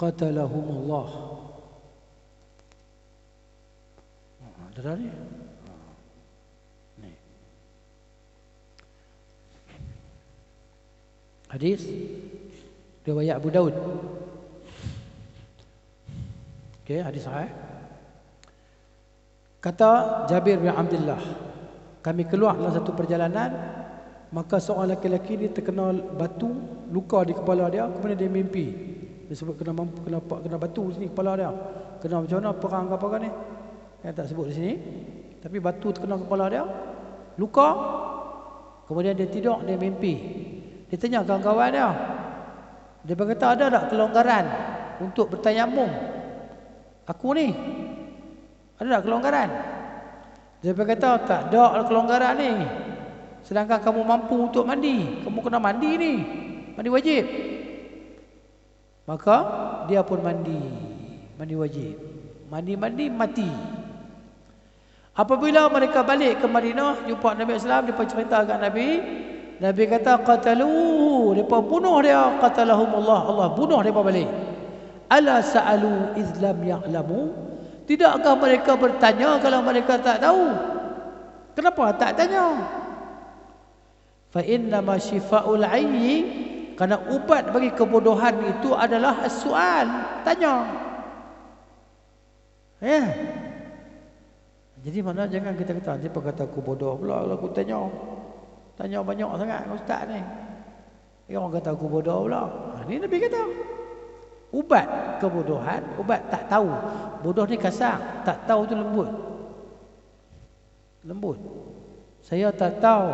Qatalahumullah. Ada ni? Ni. Hadis riwayat Abu Daud. Okey, hadis sahih. Kata Jabir bin Abdullah, kami keluar dalam satu perjalanan, maka seorang lelaki ni terkena batu, luka di kepala dia, kemudian dia mimpi. Dia sebut kena batu sini kepala dia. Kena macam mana perang ke apa kan ni? Saya tak sebut di sini. Tapi batu terkena kepala dia, luka. Kemudian dia tidur, dia mimpi. Dia tanya kawan-kawan dia. Dia berkata, ada tak kelonggaran untuk bertayamum aku ni? Ada tak kelonggaran? Dia berkata, tak ada kelonggaran ni. Sedangkan kamu mampu untuk mandi. Kamu kena mandi ni. Mandi wajib. Maka dia pun mandi. Mandi wajib. Mandi mati. Apabila mereka balik ke Madinah, jumpa Nabi SAW, dia cerita kat Nabi. Nabi kata, qataluhu. Mereka bunuh dia. Qatalahumullah. Allah bunuh mereka balik. Ala sa'alu izlam ya'lamu. Tidakkah mereka bertanya kalau mereka tak tahu? Kenapa tak tanya? Fa innama shifa'ul 'ayyi, karena ubat bagi kebodohan itu adalah as-su'al, tanya. Ya. Jadi mana jangan kita kata, siapa kata aku bodoh pula kalau aku tanya. Tanya banyak sangat ustaz ni. Dia orang kata aku bodoh pula. Ni Nabi kata. Ubat kebodohan, ubat tak tahu. Bodoh ni kasar, tak tahu tu lembut. Lembut. Saya tak tahu.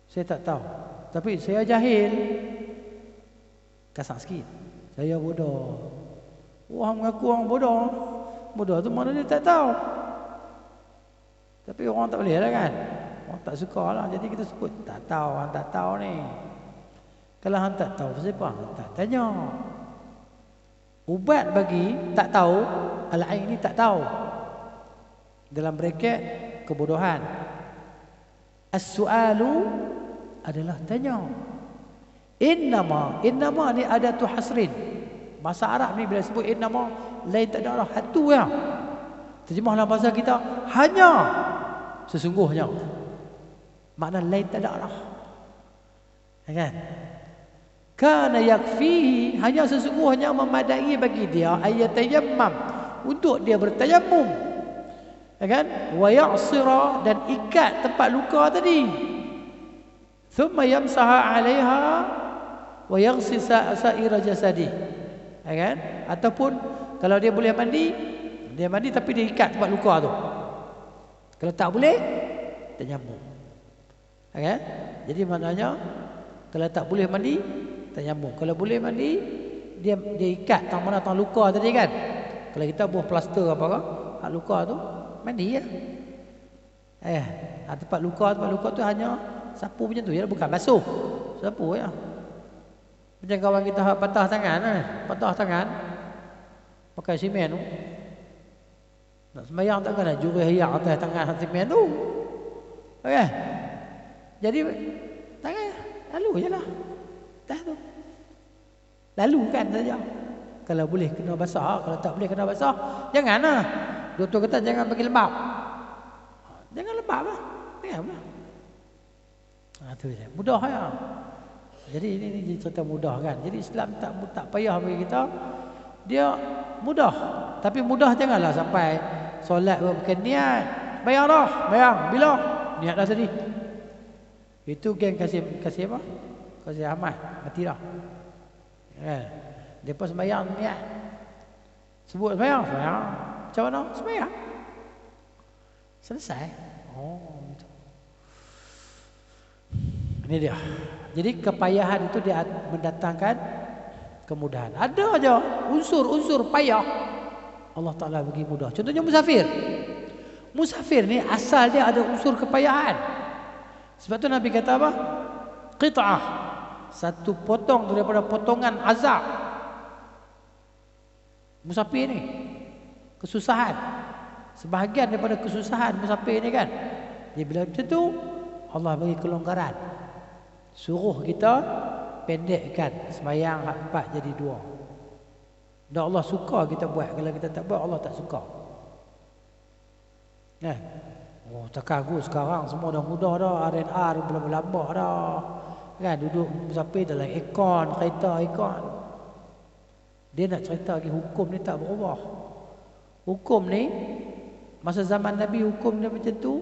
Saya tak tahu. Tapi saya jahil. Kasar sikit. Saya bodoh. Orang mengaku orang bodoh. Bodoh tu mana dia tak tahu. Tapi orang tak boleh lah kan. Orang tak suka lah. Jadi kita sebut tak tahu, orang tak tahu ni. Kalau hang tak tahu, siapa? Tak tanya. Ubat bagi tak tahu, al-ain ni tak tahu. Dalam braket kebodohan. As-su'alu adalah tanya. Innama ni adatu hasrin. Bahasa Arab ni bila sebut innama, lain tak ada lah, hatu ya. Terjemah dalam bahasa kita, hanya sesungguhnya. Makna lain tak ada lah. Kan? Kana yakfihi, hanya sesungguhnya memadai bagi dia ayatayammam, untuk dia bertayamum. Ya kan? Wa ya'sira, dan ikat tempat luka tadi. Thumma yamsaha 'alaiha wa yaghsil sa'ira jasadi. Ya kan? Ataupun kalau dia boleh mandi, dia mandi tapi dia ikat tempat luka tu. Kalau tak boleh, tayamum. Ya kan? Jadi maknanya kalau tak boleh mandi, tayamum. Kalau boleh mandi, dia ikat tang mana tang luka tadi kan. Kalau kita buat plaster apa ke, hak luka tu mandi ya. Tempat luka tu hanya sapu macam tu ya, bukan basuh. Sapu ya. Macam kawan kita hak patah tangan pakai simen tu. Nak sembahyang takkan nak jurih hiyak atas tangan simen tu. Okey. Jadi tangan lalu jelah. Dah tu. Lalu kan saja. Kalau boleh kena basah, kalau tak boleh kena basah, janganlah. Doktor kata jangan bagi lembab. Jangan lembab lah. Janganlah. Tu je. Mudah ya. Jadi ini cerita mudah kan. Jadi Islam tak payah bagi kita. Dia mudah. Tapi mudah janganlah sampai solat bukan niat. Bayang bila niat dah tadi. Itu geng kasih apa? Kasih Ahmad mati dah. Kan? Depa sembahyang niat. Sebut sembahyang. Macam mana? Sembahyang. Selesai. Oh, gitu. Ini dia. Jadi kepayahan itu dia mendatangkan kemudahan. Ada aja unsur-unsur payah Allah Taala bagi mudah. Contohnya musafir. Musafir ni asal dia ada unsur kepayahan. Sebab tu Nabi kata apa? Qit'ah. Satu potong daripada potongan azab. Musafir ni kesusahan. Sebahagian daripada kesusahan musafir ni kan. Dia bila macam tu Allah bagi kelonggaran. Suruh kita pendekkan sembahyang 4 jadi 2. Dan Allah suka kita buat. Kalau kita tak buat, Allah tak suka. Kan? Oh, tak kagu sekarang semua dah mudah dah. R&R belum lambak dah. Kan duduk musafir dalam aircon, kereta aircon. Dia nak cerita lagi hukum ni tak berubah. Hukum ni Masa zaman Nabi hukum dia macam tu,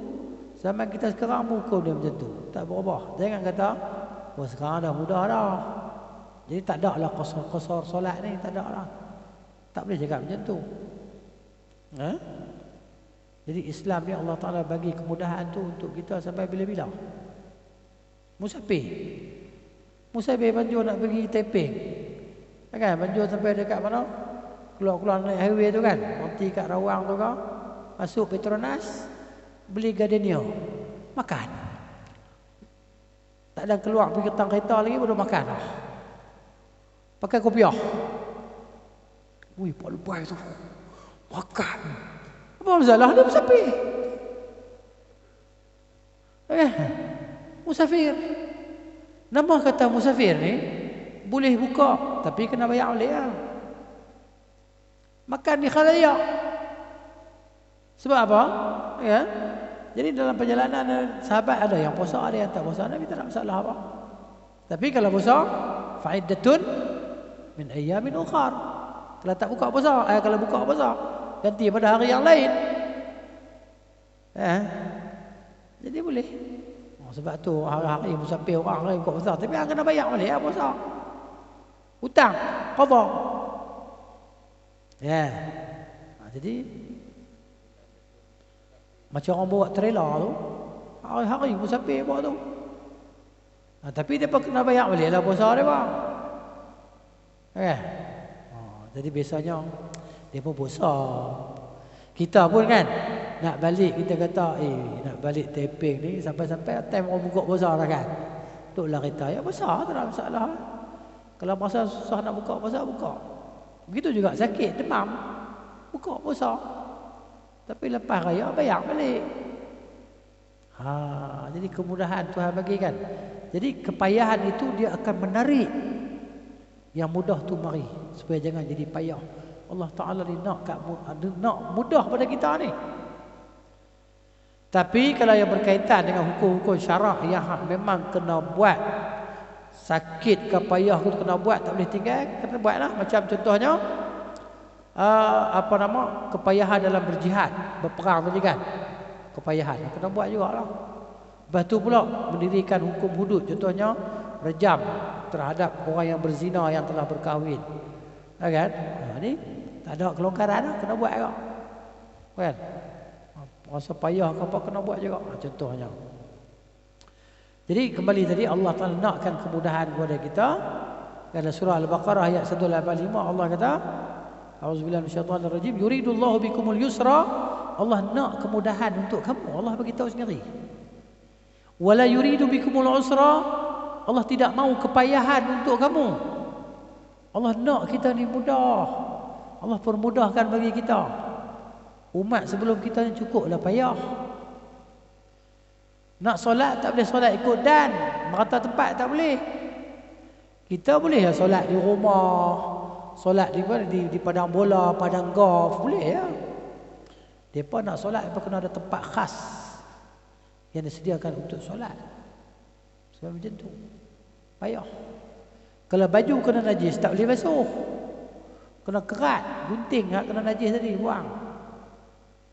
zaman kita sekarang hukum dia macam tu. Tak berubah. Jangan kata, oh sekarang dah mudah dah. Jadi tak ada lah qasar solat ni, tak ada lah. Tak boleh cakap macam tu. Jadi Islam ni Allah Ta'ala bagi kemudahan tu untuk kita sampai bila-bila. Musafir Banjur nak pergi Taiping, kan? Banjur sampai dekat mana? Keluar-keluar naik highway tu kan, berhenti kat Rawang tu kan, masuk Petronas, beli gardenia, makan. Tak ada keluar pergi ketang kereta lagi, baru makan lah. Pakai kopiah. Wih, Pak Lebai tu makan. Apa masalah? Dia musafir. Musafir. Nama kata musafir ni boleh buka, tapi kena bayar balik lah. Makan di khalayak. Sebab apa? Ya. Jadi dalam perjalanan sahabat ada yang puasa, ada yang tak puasa. Nabi tak ada masalah apa. Tapi kalau puasa, fa'iddatun min ayyamin ukhar. Kalau tak buka puasa, kalau buka puasa, ganti pada hari yang lain. Jadi boleh. Sebab tu hari-hari musafir orang lain buka puasa, tapi kena bayar balik puasa. Hutang, qadha. Jadi macam orang bawa trailer tu, hari-hari musafir bawa tu. Tapi dia kena bayar balik lah puasa dia bang. Jadi biasanya dia pun puasa. Kita pun kan nak balik, kita kata nak balik Taiping ni, sampai-sampai time orang buka puasa dah kan. Duduklah kita, ya puasa tak ada masalah. Kalau masa susah nak buka puasa, buka. Begitu juga sakit, demam, buka puasa. Tapi lepas raya bayar balik. Jadi kemudahan Tuhan bagi kan. Jadi kepayahan itu dia akan menarik yang mudah tu mari, supaya jangan jadi payah. Allah Ta'ala ni nak mudah pada kita ni. Tapi kalau yang berkaitan dengan hukum-hukum syarak yang memang kena buat, sakit ke payah ke kena buat, tak boleh tinggal, kena buat lah. Macam contohnya kepayahan dalam berjihad, berperang tadi kan, kepayahan kena buat jugalah. Lepas tu pula mendirikan hukum hudud, contohnya rejam terhadap orang yang berzina yang telah berkahwin, kan? Ni tak ada kelonggaran lah, kena buat juga, kan? Rasa payah ke apa, kena buat juga, contohnya. Jadi kembali tadi, Allah Ta'ala nakkan kemudahan kepada kita. Dalam surah Al-Baqarah ayat 185 Allah kata, A'udzubillahi minasyaitanirrajim, yuridullahu bikumul yusra. Allah nak kemudahan untuk kamu. Allah bagi tahu sendiri. Wala yuridu bikumul usra. Allah tidak mau kepayahan untuk kamu. Allah nak kita ni mudah. Allah permudahkan bagi kita. Umat sebelum kita ni cukuplah payah. Nak solat tak boleh solat ikut dan, merata tempat tak boleh. Kita boleh lah solat di rumah, solat di padang bola, padang golf, boleh ya. Depa nak solat, depa kena ada tempat khas yang disediakan untuk solat. Sebab macam tu payah. Kalau baju kena najis, tak boleh basuh, kena kerat, gunting kena najis tadi, buang.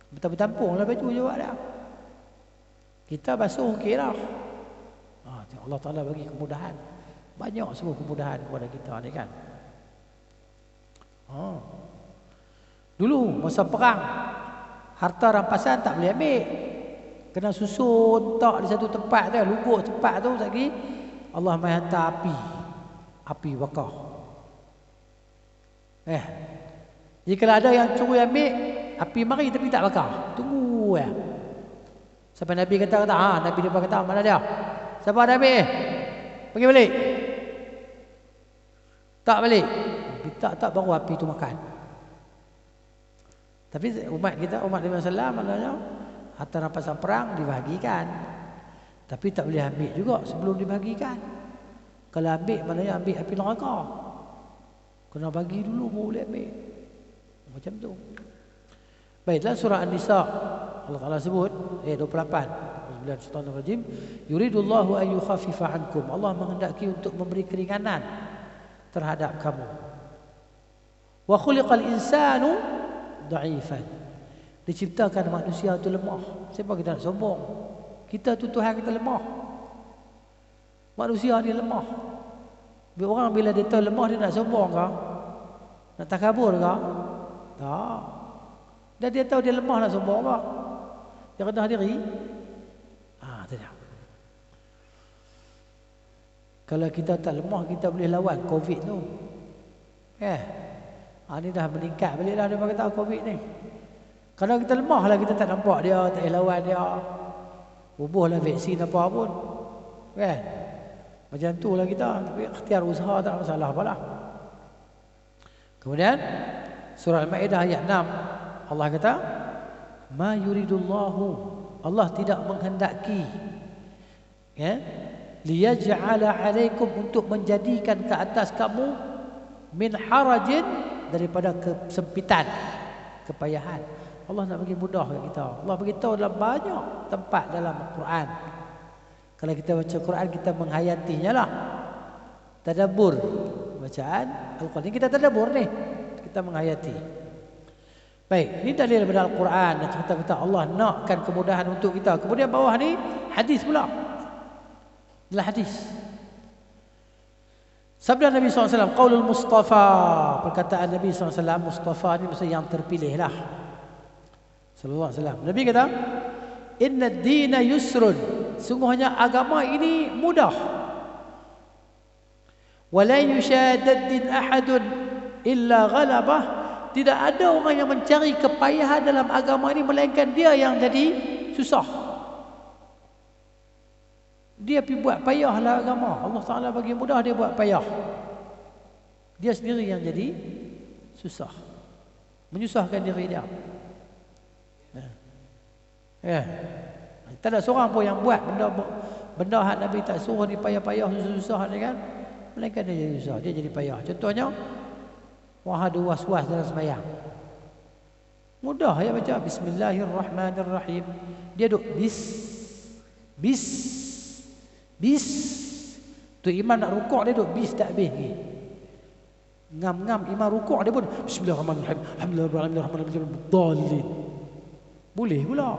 Bertampung lah baju je buat dah. Kita basuh okey lah. Allah Ta'ala bagi kemudahan. Banyak semua kemudahan kepada kita ni kan. Dulu masa perang, harta rampasan tak boleh ambil, kena susun tak di satu tempat tu, lubuk tempat tu lagi. Allah mai hantar api bakar. Jadi kalau ada yang curi ambil, api mari tapi tak bakar, tunggu ya. Sampai Nabi kata, Nabi dia kata, mana dia? Siapa ada ambil? Pergi balik. Tak balik. Tak baru api tu makan. Tapi umat kita, umat Nabi SAW, maknanya harta rampasan perang dibahagikan. Tapi tak boleh ambil juga sebelum dibahagikan. Kalau ambil, maknanya ambil api neraka. Kena bagi dulu baru boleh ambil. Macam tu. Baik, dalam surah An-Nisa Allah Ta'ala sebut ayat 28, Bismillahirrahmanirrahim, yuridullahu an yukhaffifa ankum. Allah menghendaki untuk memberi keringanan terhadap kamu. Wa khuliqal insanu dha'ifan. Diciptakan manusia itu lemah. Siapa kita nak sombong? Kita tu Tuhan kita lemah. Manusia ni lemah. Orang bila dia tahu lemah, dia nak sombong ke? Nak takabur ke? Tak. Dan dia tahu dia lemah, nak sombong ke? Dia rendah diri. Tidak. Kalau kita tak lemah, kita boleh lawan COVID tu. Ini dah meningkat balik dah dia kata COVID ni. Kalau kita lemah lah, kita tak nampak dia, tak boleh lawan dia. Bubuhlah vaksin apa pun. Kan? Macam tu lah kita. Tapi ikhtiar usaha tak ada masalah apalah. Kemudian surah Al-Ma'idah ayat 6 Allah kata, ma yuridullahu, Allah tidak menghendaki liyaj'ala 'alaikum, untuk menjadikan ke atas kamu min harajin, daripada kesempitan, kepayahan. Allah nak bagi mudah kat kita. Allah beritahu dalam banyak tempat dalam Al-Quran. Kalau kita baca Quran, kita menghayatinya lah. Tadabbur bacaan Al-Quran ini, kita tadabbur ni, kita menghayati. Baik, ini dalil daripada Al-Quran yang cerita-cerita Allah nakkan kemudahan untuk kita. Kemudian bawah ni hadis pula. Adalah hadis. Sabda Nabi SAW, qaulul Mustafa, perkataan Nabi SAW. Mustafa ni maksudnya yang terpilih lah, sallallahu alaihi wasallam. Nabi kata, inna ad-dina yusrun, sungguhnya agama ini mudah. Wa la yushadad ahadun illa ghalabah, tidak ada orang yang mencari kepayahan dalam agama ini melainkan dia yang jadi susah. Dia pergi buat payahlah agama. Allah Ta'ala bagi mudah, dia buat payah. Dia sendiri yang jadi susah, menyusahkan diri dia. Tak ada seorang pun yang buat benda hak Nabi tak suruh ni, payah-payah, susah-susah ni kan, melainkan dia jadi susah, dia jadi payah. Contohnya, orang ada was-was dalam sembahyang. Mudah ya baca Bismillahirrahmanirrahim. Dia duk bis. Tu imam nak rukuk, dia duk bis tak habis ni. Ngam-ngam imam rukuk, dia pun Bismillahirrahmanirrahim. Alhamdulillahirrahmanirrahim. Boleh pula.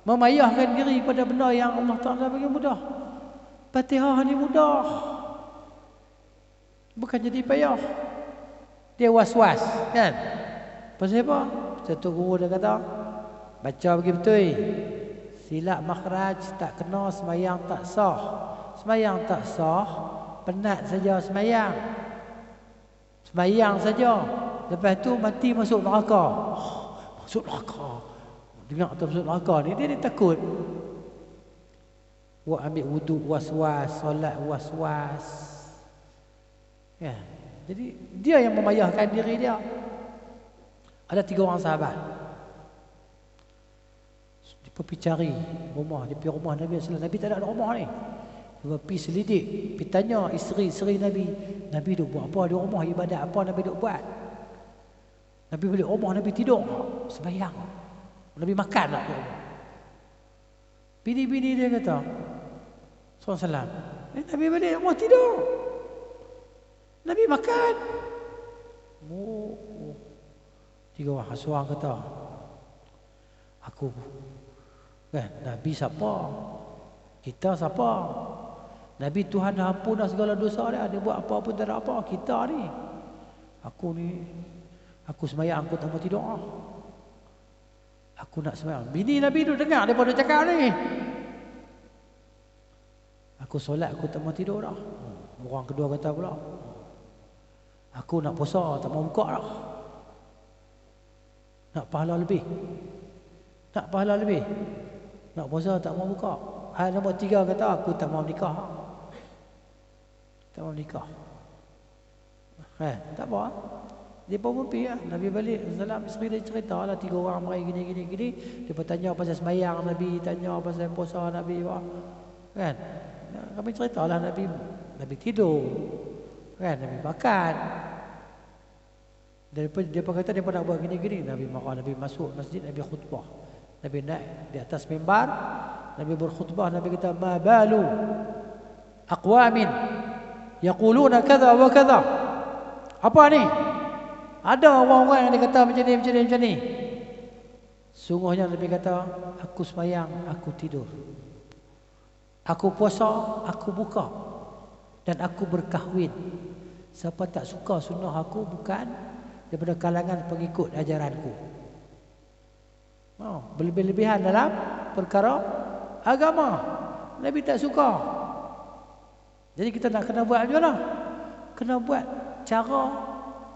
Memayahkan diri pada benda yang Allah Ta'ala bagi mudah. Fatihah ni mudah, bukan jadi payah. Dia was-was kan. Pasal apa? Satu guru dia kata, baca bagi betul, silap makhraj tak kena, semayang tak sah. Semayang tak sah, penat saja semayang. Semayang saja, lepas tu mati masuk neraka. Masuk neraka. Dengar tu masuk neraka ni, dia takut. Buat ambil wuduk was-was, solat was-was. Ya. Jadi dia yang memayahkan diri dia. Ada 3 orang sahabat. Dia pergi cari rumah, dia pergi rumah Nabi SAW. Nabi tak ada rumah ni. Dia pergi selidik, pergi tanya isteri-isteri Nabi. Nabi duk buat apa di rumah, ibadat apa Nabi duk buat. Nabi balik rumah, Nabi tidur, sembahyang. Nabi makan tak? Bini-bini dia kata, SAW, Nabi balik rumah tidur, Nabi makan. 3 orang, seorang kata, aku kan, Nabi siapa? Kita siapa? Nabi Tuhan dah ampun dah segala dosa dia. Dia buat apa pun tak ada apa. Kita ni, aku sembahyang, aku tak mau tidur. Aku nak sembahyang. Bini Nabi tu dengar daripada cakap ni. Aku solat, aku tak mau tidur dah. Orang kedua kata pula, aku nak puasa, tak mau buka dah. Nak pahala lebih. Nak pahala lebih. Nak puasa, tak mau buka. Hal nombor 3 kata, aku tak mau nikah. Tak mau nikah. Tak apa. Dia pun pergi lah. Nabi balik, Salam isteri dia cerita lah, 3 orang mari gini. Dia pun tanya pasal sembahyang Nabi, tanya pasal puasa Nabi. Kan? Kami cerita lah Nabi tidur. Kan? Nabi makan. Dia pun kata dia pun nak buat gini. Nabi marah, Nabi masuk masjid, Nabi khutbah. Nabi naik di atas mimbar, Nabi berkhutbah, Nabi kata, ma balu aqwamin yaquluna kadha wa kadha. Apa ni? Ada orang-orang yang dia kata macam ni. Sungguhnya Nabi kata, aku sembahyang, aku tidur. Aku puasa, aku buka. Dan aku berkahwin. Siapa tak suka sunnah aku bukan daripada kalangan pengikut ajaranku. Berlebih-lebihan dalam perkara agama. Nabi tak suka. Jadi kita nak kena buat macam mana? Kena buat cara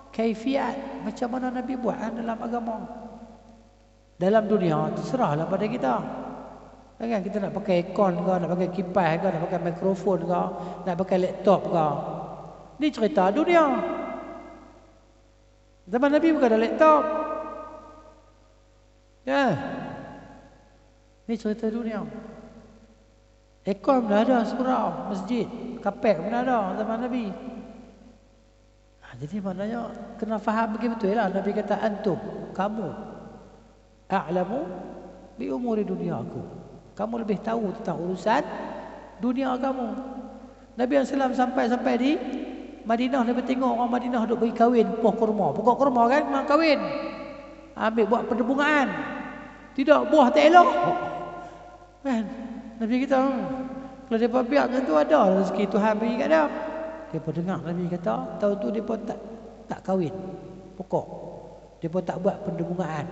kaifiat macam mana Nabi buat dalam agama. Dalam dunia terserahlah pada kita. Kan kita nak pakai aircon ke, nak pakai kipas ke, nak pakai mikrofon ke, nak pakai laptop ke. Ni cerita dunia. Zaman Nabi bukan ada laptop. Ya. Ni cerita dunia. Aircon pun ada surau, masjid, kapek pun ada zaman Nabi. Jadi maknanya kena faham betul lah. Nabi kata antum, kamu a'lamu bi umuri dunyaku. Kamu lebih tahu tentang urusan dunia kamu. Nabi SAW sampai di Madinah, Nabi tengok orang Madinah duk bagi kahwin pokok kurma kan, nak kahwin. Ambil buat perdebungaan. Tidak, buah tak elok. Kan? Nabi kata, kalau depa biar macam tu ada rezeki Tuhan bagi kat dia. Depa dengar Nabi kata, tahun tu depa tak kahwin pokok. Depa tak buat perdebungaan.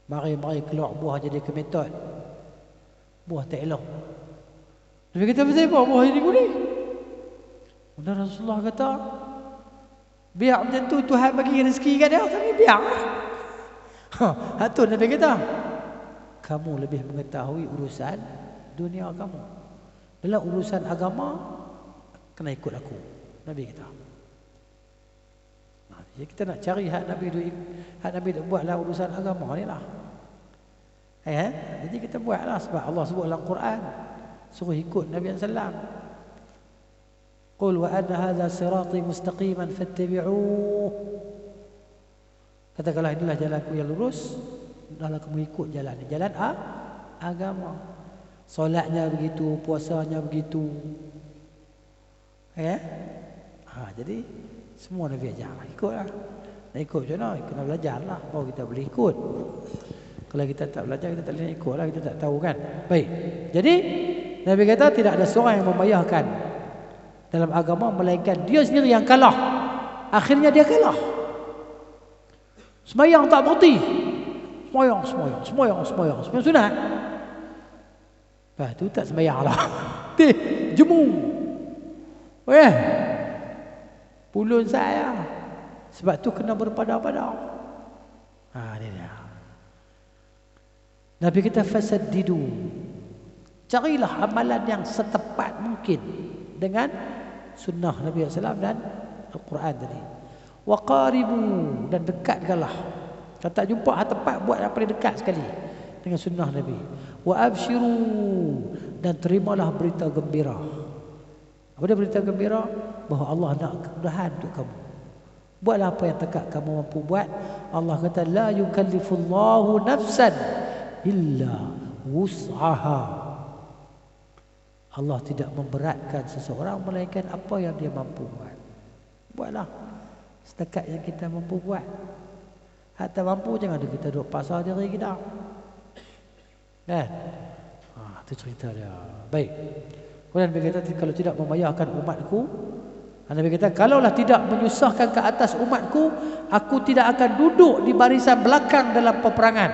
Mari keluar buah jadi kemetot. Buah tak elok. Nabi kata, pasal apa buah ini kuning? Dan Rasulullah kata, biar macam tu Tuhan bagi rezeki kat dia, tapi biar. Hatun Nabi kata, kamu lebih mengetahui urusan dunia kamu. Dalam urusan agama, kena ikut aku. Nabi kata. Jadi kita nak cari hak Nabi buatlah urusan agama ni lah. Jadi kita buatlah sebab Allah sebut dalam Quran, suruh ikut Nabi SAW. Qul wa anna hadha sirati mustaqiman fattabi'uh. Katakanlah inilah jalanku yang lurus, hendaklah kamu ikut jalan ni. Jalan agama. Solatnya begitu, puasanya begitu. Jadi semua Nabi ajar, ikutlah. Nak ikut macam mana? Kena belajar lah, baru kita boleh ikut. Kalau kita tak belajar, kita tak boleh ikut lah, kita tak tahu kan. Baik. Jadi Nabi kata tidak ada seorang yang membayarkan dalam agama melainkan dia sendiri yang kalah. Akhirnya dia kalah. Sembahyang tak berhenti. Sembahyang sunat. Lepas tu tak sembahyang lah. Jemu. Pulun saya. Sebab tu kena berpada-pada. Ni dia. Nabi kita fasaddidu. Carilah amalan yang setepat mungkin dengan sunnah Nabi SAW dan Al-Quran tadi. Wa qaribu, dan dekatkanlah. Kalau tak jumpa hal tepat, buat yang paling dekat sekali dengan sunnah Nabi. Wa abshiru, dan terimalah berita gembira. Apa dia berita gembira? Bahawa Allah nak kemudahan untuk kamu. Buatlah apa yang tekak kamu mampu buat. Allah kata la yukallifullahu nafsan illa wus'aha. Allah tidak memberatkan seseorang melainkan apa yang dia mampu buat. Buatlah setakat yang kita mampu buat. Hatta mampu, jangan ada kita duduk pasar diri kita. Itu cerita dia. Baik. Kemudian Nabi kata, kalau tidak membayarkan umatku, Nabi kata, kalaulah tidak menyusahkan ke atas umatku, aku tidak akan duduk di barisan belakang dalam peperangan.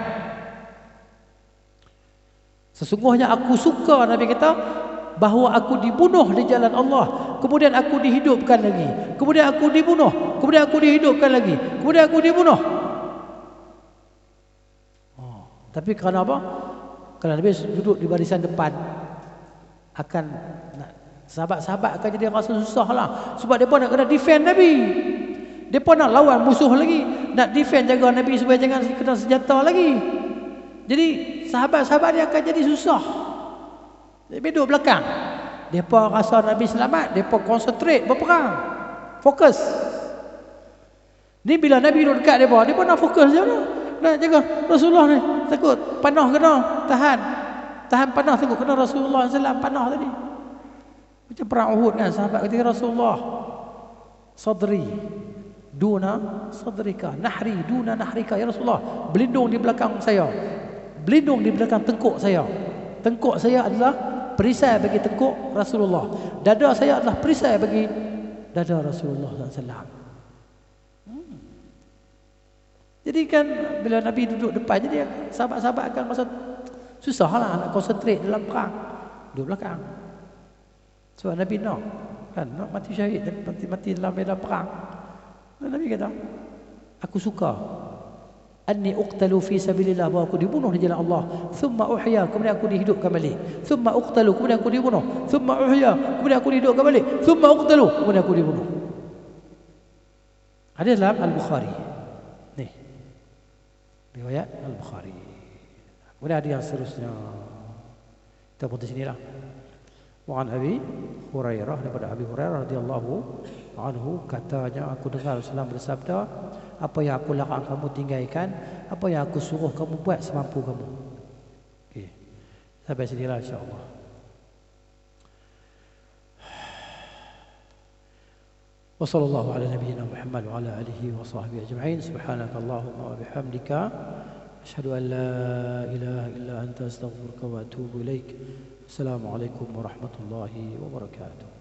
Sesungguhnya aku suka, Nabi kata, bahawa aku dibunuh di jalan Allah, kemudian aku dihidupkan lagi, kemudian aku dibunuh, kemudian aku dihidupkan lagi, kemudian aku dibunuh. Tapi kerana apa? Kerana Nabi duduk di barisan depan, akan sahabat-sahabat akan jadi rasa susah lah. Sebab mereka nak kena defend Nabi. Mereka nak lawan musuh lagi, nak defend jaga Nabi supaya jangan kena senjata lagi. Jadi sahabat-sahabat dia akan jadi susah. Dia duduk belakang. Mereka rasa Nabi selamat, mereka concentrate berperang, fokus. Ni bila Nabi duduk dekat mereka nak fokus je lah. Nak jaga Rasulullah ni, takut panah kena, tahan panah, takut kena Rasulullah SAW panah tadi. Macam perang Uhud kan, sahabat kata Rasulullah, sadri Duna sadrika, nahri duna nahrika ya Rasulullah. Berlindung di belakang saya. Berlindung di belakang tengkuk saya. Tengkuk saya adalah perisai bagi tengkuk Rasulullah. Dada saya adalah perisai bagi dada Rasulullah SAW. Jadi kan bila Nabi duduk depan, jadi sahabat-sahabat akan rasa susahlah nak konsentrate dalam perang. Duduk belakang. Sebab Nabi nak mati syahid dan mati dalam medan perang. Nabi kata, aku suka anni uqtalu fi sabilillah, bahawa aku dibunuh di jalan Allah, thumma uhya, kemudian aku dihidupkan balik, thumma uqtalu, kemudian aku dibunuh, thumma uhya, kemudian aku dihidupkan balik, thumma uqtalu, kemudian aku dibunuh. Hadis dalam Al-Bukhari. Nih. Riwayat Al-Bukhari. Kemudian ada yang seterusnya. Kita pun di sinilah. Wa an Abi Hurairah, daripada Abi Hurairah radhiyallahu anhu, katanya aku dengar Rasulullah bersabda, apa yang aku larang kamu tinggalkan, apa yang aku suruh kamu buat semampu kamu. Okey. Sampai sinilah insya-Allah. Wa sallallahu ala nabiyyina Muhammad wa ala alihi wa sahbihi ajma'in. Subhanakallahumma wa bihamdika asyhadu an la ilaha illa anta astaghfiruka wa atubu ilaik. Assalamualaikum warahmatullahi wabarakatuh.